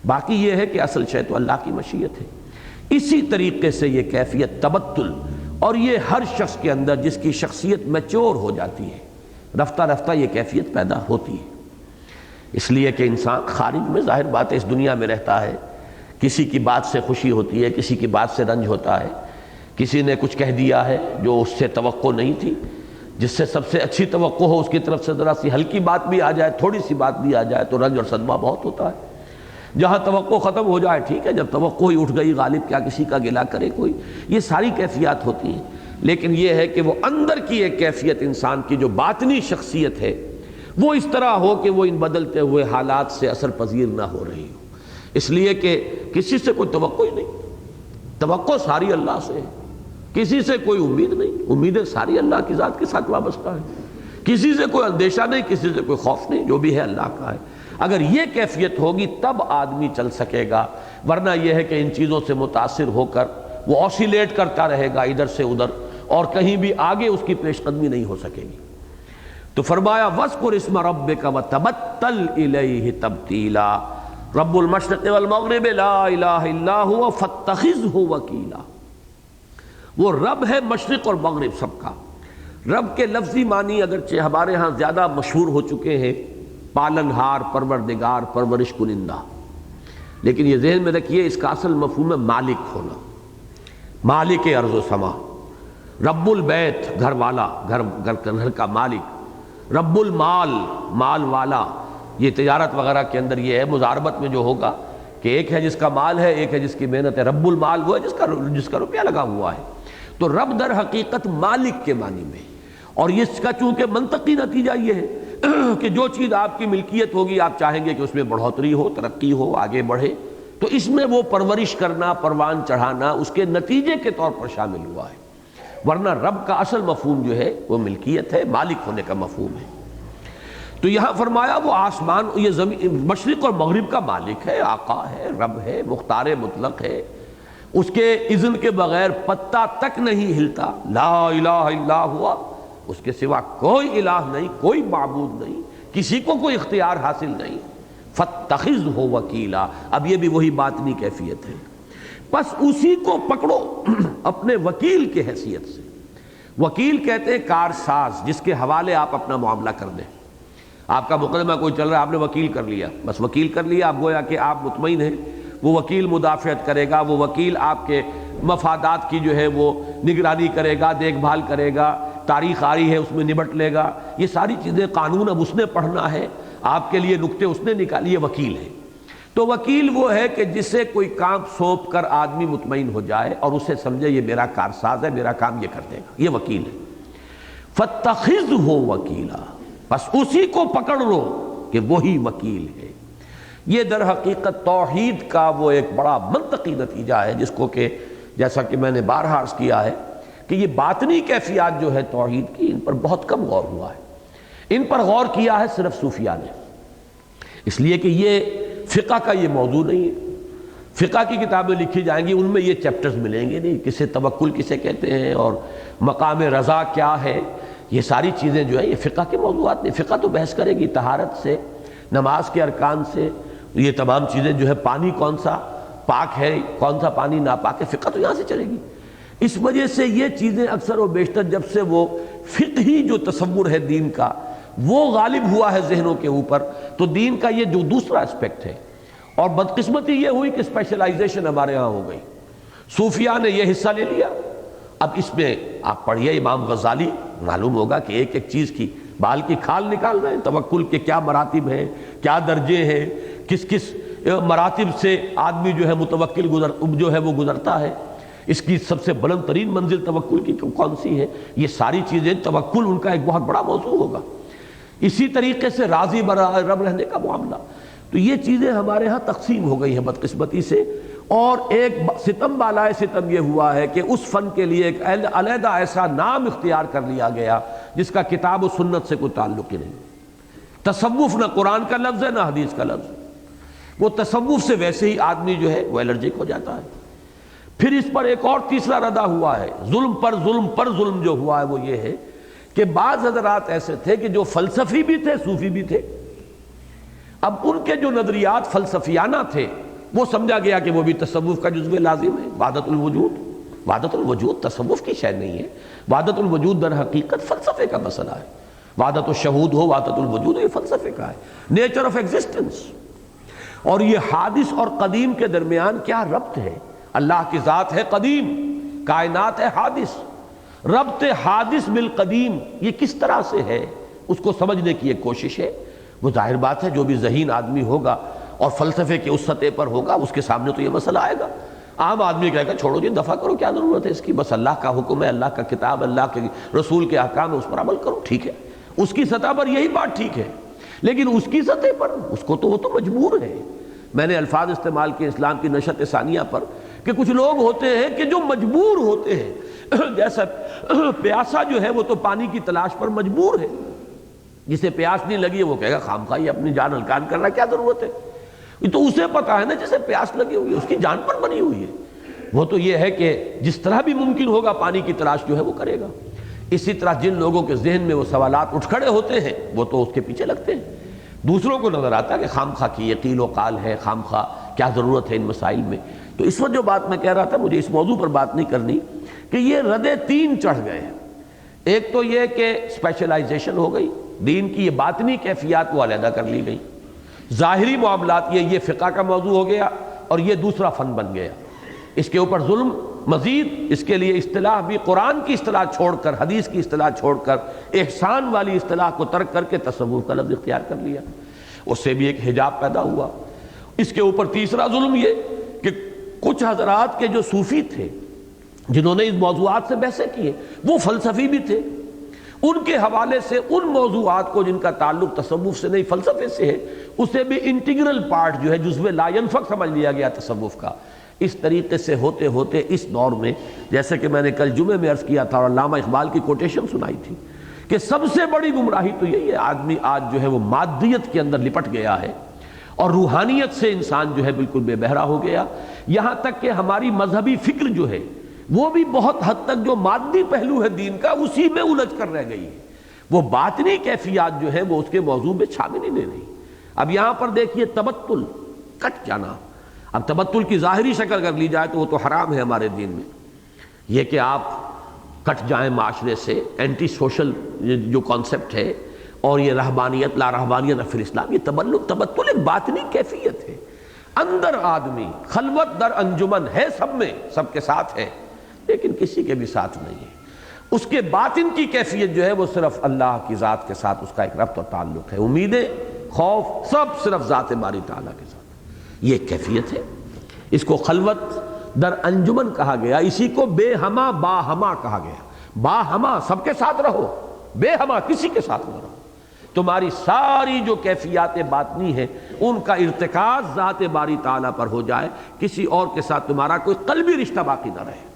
باقی یہ ہے کہ اصل شے تو اللہ کی مشیت ہے. اسی طریقے سے یہ کیفیت تبتل، اور یہ ہر شخص کے اندر جس کی شخصیت میچور ہو جاتی ہے، رفتہ رفتہ یہ کیفیت پیدا ہوتی ہے. اس لیے کہ انسان خارج میں ظاہر بات ہے اس دنیا میں رہتا ہے، کسی کی بات سے خوشی ہوتی ہے، کسی کی بات سے رنج ہوتا ہے، کسی نے کچھ کہہ دیا ہے جو اس سے توقع نہیں تھی، جس سے سب سے اچھی توقع ہو اس کی طرف سے ذرا سی ہلکی بات بھی آ جائے، تھوڑی سی بات بھی آ جائے تو رنج اور صدمہ بہت ہوتا ہے. جہاں توقع ختم ہو جائے ٹھیک ہے، جب توقع ہی اٹھ گئی غالب کیا کسی کا گلہ کرے کوئی. یہ ساری کیفیات ہوتی ہیں، لیکن یہ ہے کہ وہ اندر کی ایک کیفیت انسان کی جو باطنی شخصیت ہے وہ اس طرح ہو کہ وہ ان بدلتے ہوئے حالات سے اثر پذیر نہ ہو رہی ہو. اس لیے کہ کسی سے کوئی توقع ہی نہیں، توقع ساری اللہ سے ہے. کسی سے کوئی امید نہیں، امیدیں ساری اللہ کی ذات کے ساتھ وابستہ ہے. کسی سے کوئی اندیشہ نہیں، کسی سے کوئی خوف نہیں، جو بھی ہے اللہ کا ہے. اگر یہ کیفیت ہوگی تب آدمی چل سکے گا، ورنہ یہ ہے کہ ان چیزوں سے متاثر ہو کر وہ آسیلیٹ کرتا رہے گا ادھر سے ادھر، اور کہیں بھی آگے اس کی پیش قدمی نہیں ہو سکے گی. تو فرمایا وَاذْكُرِ اسْمَ رَبِّكَ وَتَبَتَّلْ إِلَيْهِ تَبْتِيلًا. رب المشرق والمغرب لا الہ الا هو فاتخذہ وکیلا. وہ رب ہے مشرق اور مغرب سب کا. رب کے لفظی معنی اگرچہ ہمارے ہاں زیادہ مشہور ہو چکے ہیں، پالن ہار، پروردگار، پرورش کنندہ، لیکن یہ ذہن میں رکھیے اس کا اصل مفہوم ہے مالک ہونا، مالک ارض و سما. رب البیت گھر والا، گھر کا مالک. رب المال مال والا. یہ تجارت وغیرہ کے اندر یہ ہے، مضاربت میں جو ہوگا کہ ایک ہے جس کا مال ہے، ایک ہے جس کی محنت ہے. رب المال وہ ہے جس کا روپیہ لگا ہوا ہے. تو رب در حقیقت مالک کے معنی میں، اور اس کا چونکہ منطقی نتیجہ یہ ہے کہ جو چیز آپ کی ملکیت ہوگی آپ چاہیں گے کہ اس میں بڑھوتری ہو، ترقی ہو، آگے بڑھے، تو اس میں وہ پرورش کرنا، پروان چڑھانا اس کے نتیجے کے طور پر شامل ہوا ہے، ورنہ رب کا اصل مفہوم جو ہے وہ ملکیت ہے، مالک ہونے کا مفہوم ہے۔ تو یہاں فرمایا وہ آسمان، یہ زمین، مشرق اور مغرب کا مالک ہے، آقا ہے، رب ہے، مختار مطلق ہے، اس کے اذن کے بغیر پتا تک نہیں ہلتا، لا الہ الا ہوا، اس کے سوا کوئی الہ نہیں، کوئی معبود نہیں، کسی کو کوئی اختیار حاصل نہیں، فاتخذہ وکیلا، اب یہ بھی وہی باطنی کیفیت ہے، بس اسی کو پکڑو اپنے وکیل کے حیثیت سے۔ وکیل کہتے ہیں کارساز، جس کے حوالے آپ اپنا معاملہ کر دیں۔ آپ کا مقدمہ کوئی چل رہا ہے، آپ نے وکیل کر لیا، بس وکیل کر لیا، اب گویا کہ آپ مطمئن ہیں، وہ وکیل مدافعت کرے گا، وہ وکیل آپ کے مفادات کی جو ہے وہ نگرانی کرے گا، دیکھ بھال کرے گا، تاریخ آ رہی ہے اس میں نمٹ لے گا، یہ ساری چیزیں، قانون اب اس نے پڑھنا ہے، آپ کے لیے نکتے اس نے نکالی، یہ وکیل ہے۔ تو وکیل وہ ہے کہ جسے کوئی کام سونپ کر آدمی مطمئن ہو جائے اور اسے سمجھے یہ میرا کارساز ہے، میرا کام یہ کر دے گا، یہ وکیل ہے۔ فاتخذہ وکیلا، بس اسی کو پکڑ لو کہ وہی وکیل ہے۔ یہ در حقیقت توحید کا وہ ایک بڑا منطقی نتیجہ ہے، جس کو کہ جیسا کہ میں نے بارہا عرض کیا ہے کہ یہ باطنی کیفیات جو ہے توحید کی، ان پر بہت کم غور ہوا ہے، ان پر غور کیا ہے صرف صوفیاء نے، اس لیے کہ یہ فقہ کا یہ موضوع نہیں ہے۔ فقہ کی کتابیں لکھی جائیں گی، ان میں یہ چیپٹرز ملیں گے نہیں، کسے توکل کسے کہتے ہیں اور مقام رضا کیا ہے، یہ ساری چیزیں جو ہیں یہ فقہ کے موضوعات نہیں۔ فقہ تو بحث کرے گی طہارت سے، نماز کے ارکان سے، یہ تمام چیزیں جو ہے، پانی کون سا پاک ہے، کون سا پانی ناپاک ہے، فقہ تو یہاں سے چلے گی۔ اس وجہ سے یہ چیزیں اکثر و بیشتر جب سے وہ فقہی جو تصور ہے دین کا وہ غالب ہوا ہے ذہنوں کے اوپر، تو دین کا یہ جو دوسرا اسپیکٹ ہے، اور بدقسمتی یہ ہوئی کہ اسپیشلائزیشن ہمارے ہاں ہو گئی، صوفیاء نے یہ حصہ لے لیا۔ اب اس میں آپ پڑھیے امام غزالی، معلوم ہوگا کہ ایک ایک چیز کی بال کی کھال نکال رہے ہیں، توکل کے کیا مراتب ہیں، کیا درجے ہیں، کس کس مراتب سے آدمی جو ہے متوکل جو ہے وہ گزرتا ہے، اس کی سب سے بلند ترین منزل توکل کی کون سی ہے، یہ ساری چیزیں، توکل ان کا ایک بہت بڑا موضوع ہوگا۔ اسی طریقے سے راضی برائے رب رہنے کا معاملہ، تو یہ چیزیں ہمارے ہاں تقسیم ہو گئی ہیں بدقسمتی سے، اور ایک ستم بالائے ستم یہ ہوا ہے کہ اس فن کے لیے ایک علیحدہ ایسا نام اختیار کر لیا گیا جس کا کتاب و سنت سے کوئی تعلق ہی نہیں۔ تصوف نہ قرآن کا لفظ ہے نہ حدیث کا لفظ، وہ تصوف سے ویسے ہی آدمی جو ہے وہ الرجک ہو جاتا ہے۔ پھر اس پر ایک اور تیسرا ردہ ہوا ہے، ظلم پر ظلم پر ظلم جو ہوا ہے وہ یہ ہے کہ بعض حضرات ایسے تھے کہ جو فلسفی بھی تھے، صوفی بھی تھے، اب ان کے جو نظریات فلسفیانہ تھے وہ سمجھا گیا کہ وہ بھی تصوف کا جزو لازم ہے، وحدت الوجود۔ وحدت الوجود تصوف کی شے نہیں ہے، وحدت الوجود در حقیقت فلسفے کا مسئلہ ہے، وحدت الشہود ہو، وحدت الوجود ہو، یہ فلسفے کا ہے، نیچر آف ایگزسٹنس۔ اور یہ حادث اور قدیم کے درمیان کیا ربط ہے؟ اللہ کی ذات ہے قدیم، کائنات ہے حادث، ربط حادث بالقدیم یہ کس طرح سے ہے، اس کو سمجھنے کی ایک کوشش ہے۔ وہ ظاہر بات ہے جو بھی ذہین آدمی ہوگا اور فلسفے کے اس سطح پر ہوگا اس کے سامنے تو یہ مسئلہ آئے گا۔ عام آدمی کہے گا چھوڑو جی، دفع کرو، کیا ضرورت ہے اس کی، بس اللہ کا حکم ہے، اللہ کا کتاب، اللہ کے رسول کے احکام ہے، اس پر عمل کرو، ٹھیک ہے، اس کی سطح پر یہی بات ٹھیک ہے، لیکن اس کی سطح پر اس کو تو وہ تو مجبور ہے۔ میں نے الفاظ استعمال کیے اسلام کی نشت ثانیہ پر کہ کچھ لوگ ہوتے ہیں کہ جو مجبور ہوتے ہیں، جیسا پیاسا جو ہے وہ تو پانی کی تلاش پر مجبور ہے، جسے پیاس نہیں لگی ہے وہ کہے گا خام خواہ یہ اپنی جان ہلکان کر رہا ہے، کیا ضرورت ہے، یہ تو اسے پتا ہے نا جسے پیاس لگی ہوئی ہے، اس کی جان پر بنی ہوئی ہے، وہ تو یہ ہے کہ جس طرح بھی ممکن ہوگا پانی کی تلاش جو ہے وہ کرے گا۔ اسی طرح جن لوگوں کے ذہن میں وہ سوالات اٹھ کھڑے ہوتے ہیں وہ تو اس کے پیچھے لگتے ہیں، دوسروں کو نظر آتا ہے کہ خام خواہ کی یہ قیل و قال ہے، خام خواہ کیا ضرورت ہے ان مسائل میں۔ تو اس وقت جو بات میں کہہ رہا تھا، مجھے اس موضوع پر بات نہیں کرنی کہ یہ ردے تین چڑھ گئے ہیں۔ ایک تو یہ کہ اسپیشلائزیشن ہو گئی، دین کی یہ باطنی کیفیات وہ علیحدہ کر لی گئی، ظاہری معاملات یہ فقہ کا موضوع ہو گیا اور یہ دوسرا فن بن گیا، اس کے اوپر ظلم مزید، اس کے لیے اصطلاح بھی قرآن کی اصطلاح چھوڑ کر، حدیث کی اصطلاح چھوڑ کر، احسان والی اصطلاح کو ترک کر کے تصوف کا لفظ اختیار کر لیا، اس سے بھی ایک حجاب پیدا ہوا۔ اس کے اوپر تیسرا ظلم یہ کہ کچھ حضرات کے جو صوفی تھے جنہوں نے اس موضوعات سے بحثیں کی ہیں وہ فلسفی بھی تھے، ان کے حوالے سے ان موضوعات کو جن کا تعلق تصوف سے نہیں فلسفے سے ہے اسے بھی انٹیگرل پارٹ جو ہے جزو لا ينفک سمجھ لیا گیا تصوف کا۔ اس طریقے سے ہوتے ہوتے اس دور میں، جیسے کہ میں نے کل جمعے میں عرض کیا تھا اور علامہ اقبال کی کوٹیشن سنائی تھی کہ سب سے بڑی گمراہی تو یہی ہے، آدمی آج جو ہے وہ مادیت کے اندر لپٹ گیا ہے اور روحانیت سے انسان جو ہے بالکل بے بہرا ہو گیا، یہاں تک کہ ہماری مذہبی فکر جو ہے وہ بھی بہت حد تک جو مادی پہلو ہے دین کا اسی میں الجھ کر رہ گئی ہے، وہ باطنی کیفیات جو ہے وہ اس کے موضوع میں چھانے نہیں دے رہی۔ اب یہاں پر دیکھیے تبتل، کٹ جانا، اب تبتل کی ظاہری شکل اگر لی جائے تو وہ تو حرام ہے ہمارے دین میں، یہ کہ آپ کٹ جائیں معاشرے سے، اینٹی سوشل جو کانسیپٹ ہے، اور یہ رہبانیت لا رہبانیت فی الاسلام، یہ تبتل ایک باطنی کیفیت ہے، اندر آدمی خلوت در انجمن ہے، سب میں سب کے ساتھ ہے لیکن کسی کے بھی ساتھ نہیں ہے، اس کے باطن کی کیفیت جو ہے وہ صرف اللہ کی ذات کے ساتھ اس کا ایک ربط اور تعلق ہے، امیدیں خوف سب صرف ذات باری تعالیٰ کے ساتھ، یہ ایک کیفیت ہے، اس کو خلوت در انجمن کہا گیا، اسی کو بے ہما با ہما کہا گیا، با ہما سب کے ساتھ رہو، بے ہما کسی کے ساتھ نہ رہو، تمہاری ساری جو کیفیات باطنی ہیں ان کا ارتکاز ذات باری تعالیٰ پر ہو جائے، کسی اور کے ساتھ تمہارا کوئی قلبی رشتہ باقی نہ رہے۔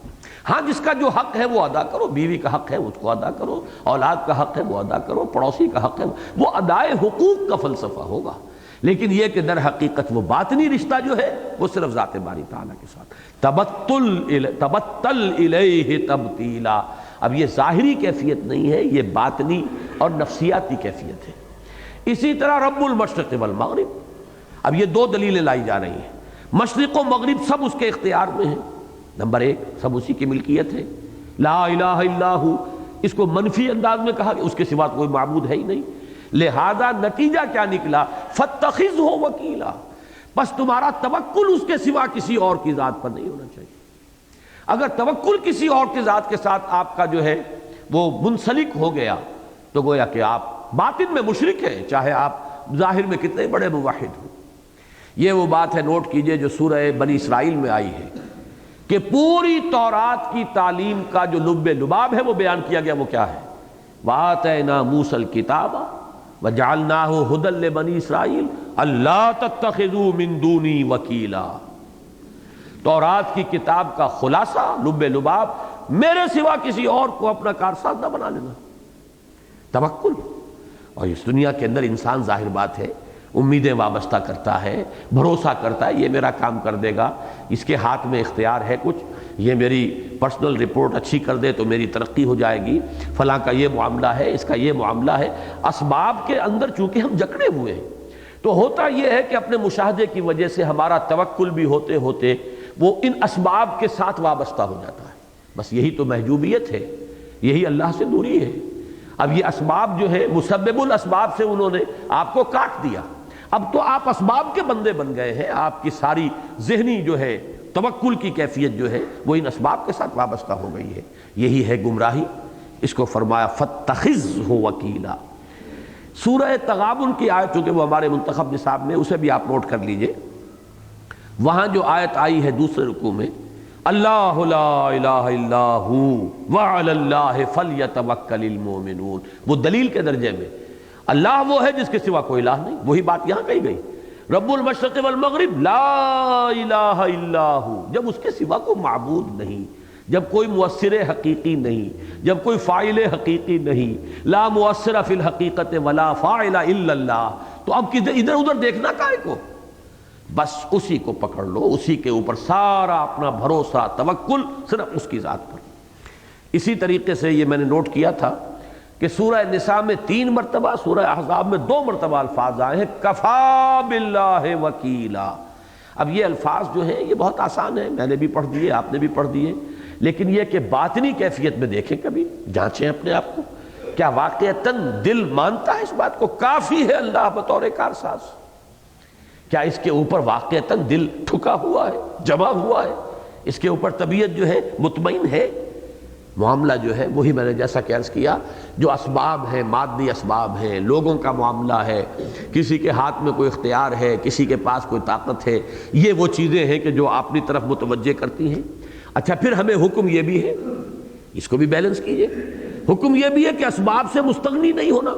ہاں جس کا جو حق ہے وہ ادا کرو، بیوی کا حق ہے اس کو ادا کرو، اولاد کا حق ہے وہ ادا کرو، پڑوسی کا حق ہے وہ ادائے حقوق کا فلسفہ ہوگا، لیکن یہ کہ در حقیقت وہ باطنی رشتہ جو ہے وہ صرف ذات باری تعالیٰ کے ساتھ، تبتل الیہ تبتیلا۔ اب یہ ظاہری کیفیت نہیں ہے، یہ باطنی اور نفسیاتی کیفیت ہے۔ اسی طرح رب المشرق والمغرب، اب یہ دو دلیلیں لائی جا رہی ہیں، مشرق و مغرب سب اس کے اختیار میں ہیں، نمبر ایک سب اسی کی ملکیت ہے، لا الہ الا ہو، اس کو منفی انداز میں کہا کہ اس کے سوا کوئی معبود ہے ہی نہیں، لہذا نتیجہ کیا نکلا، فاتخذہ وکیلا، بس تمہارا توکل اس کے سوا کسی اور کی ذات پر نہیں ہونا چاہیے۔ اگر توکل کسی اور کی ذات کے ساتھ آپ کا جو ہے وہ منسلک ہو گیا تو گویا کہ آپ باطن میں مشرک ہیں، چاہے آپ ظاہر میں کتنے بڑے موحد ہوں۔ یہ وہ بات ہے، نوٹ کیجئے، جو سورہ بنی اسرائیل میں آئی ہے کہ پوری تورات کی تعلیم کا جو لب لباب ہے وہ بیان کیا گیا، وہ کیا ہے، وَآتَيْنَا مُوسَى الْكِتَابَ وَجَعَلْنَاهُ هُدًى لِبَنِي إِسْرَائِيلَ أَلَّا تَتَّخِذُوا مِن دُونِي وَكِيلًا۔ تورات کی کتاب کا خلاصہ، لب لباب، میرے سوا کسی اور کو اپنا کارساز نہ بنا لینا، توکل۔ اور اس دنیا کے اندر انسان ظاہر بات ہے امیدیں وابستہ کرتا ہے، بھروسہ کرتا ہے یہ میرا کام کر دے گا، اس کے ہاتھ میں اختیار ہے کچھ، یہ میری پرسنل رپورٹ اچھی کر دے تو میری ترقی ہو جائے گی، فلاں کا یہ معاملہ ہے، اس کا یہ معاملہ ہے۔ اسباب کے اندر چونکہ ہم جکڑے ہوئے ہیں تو ہوتا یہ ہے کہ اپنے مشاہدے کی وجہ سے ہمارا توکل بھی ہوتے ہوتے وہ ان اسباب کے ساتھ وابستہ ہو جاتا ہے، بس یہی تو محجوبیت ہے، یہی اللہ سے دوری ہے۔ اب یہ اسباب جو ہے مسبب الاسباب سے انہوں نے آپ کو کاٹ دیا، اب تو آپ اسباب کے بندے بن گئے ہیں، آپ کی ساری ذہنی جو ہے توکل کی کیفیت جو ہے وہ ان اسباب کے ساتھ وابستہ ہو گئی ہے، یہی ہے گمراہی۔ اس کو فرمایا فاتخذہ وکیلا۔ سورہ تغابن کی آیت چونکہ وہ ہمارے منتخب نصاب میں، اسے بھی آپ نوٹ کر لیجئے، وہاں جو آیت آئی ہے دوسرے رکوع میں، اللہ لا الہ الا ہو وعلی اللہ فلیتوکل المؤمنون، وہ دلیل کے درجے میں اللہ وہ ہے جس کے سوا کوئی الہ نہیں، وہی بات یہاں کہی گئی، رب المشرق والمغرب لا الہ الا ہو، جب اس کے سوا کوئی معبود نہیں، جب کوئی مؤثر حقیقی نہیں، جب کوئی فاعل حقیقی نہیں، لا مؤثر فی الحقیقت ولا فاعل الا اللہ، تو اب ادھر ادھر دیکھنا کائے کو، بس اسی کو پکڑ لو، اسی کے اوپر سارا اپنا بھروسہ توکل صرف اس کی ذات پر۔ اسی طریقے سے یہ میں نے نوٹ کیا تھا کہ سورہ نساء میں 3 مرتبہ، سورہ احزاب میں 2 مرتبہ الفاظ آئے ہیں کفا باللہ وکیلا۔ اب یہ الفاظ جو ہیں یہ بہت آسان ہیں، میں نے بھی پڑھ دیے، آپ نے بھی پڑھ دیے، لیکن یہ کہ باطنی کیفیت میں دیکھیں، کبھی جانچیں اپنے آپ کو، کیا واقعتاً دل مانتا ہے اس بات کو کافی ہے اللہ بطور کارساز؟ کیا اس کے اوپر واقعتاً دل ٹھکا ہوا ہے، جمع ہوا ہے، اس کے اوپر طبیعت جو ہے مطمئن ہے؟ معاملہ جو ہے وہی میں نے جیسا کہ عرض کیا، جو اسباب ہیں، مادی اسباب ہیں، لوگوں کا معاملہ ہے، کسی کے ہاتھ میں کوئی اختیار ہے، کسی کے پاس کوئی طاقت ہے، یہ وہ چیزیں ہیں کہ جو اپنی طرف متوجہ کرتی ہیں۔ اچھا، پھر ہمیں حکم یہ بھی ہے، اس کو بھی بیلنس کیجئے، حکم یہ بھی ہے کہ اسباب سے مستغنی نہیں ہونا،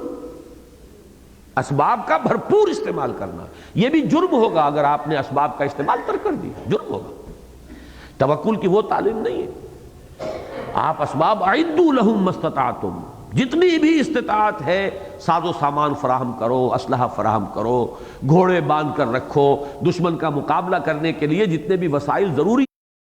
اسباب کا بھرپور استعمال کرنا۔ یہ بھی جرم ہوگا اگر آپ نے اسباب کا استعمال ترک کر دیا، جرم ہوگا۔ توکل کی وہ تعلیم نہیں ہے۔ آپ اسباب اعدوا لہم ما استطعتم، جتنی بھی استطاعت ہے ساز و سامان فراہم کرو، اسلحہ فراہم کرو، گھوڑے باندھ کر رکھو، دشمن کا مقابلہ کرنے کے لیے جتنے بھی وسائل ضروری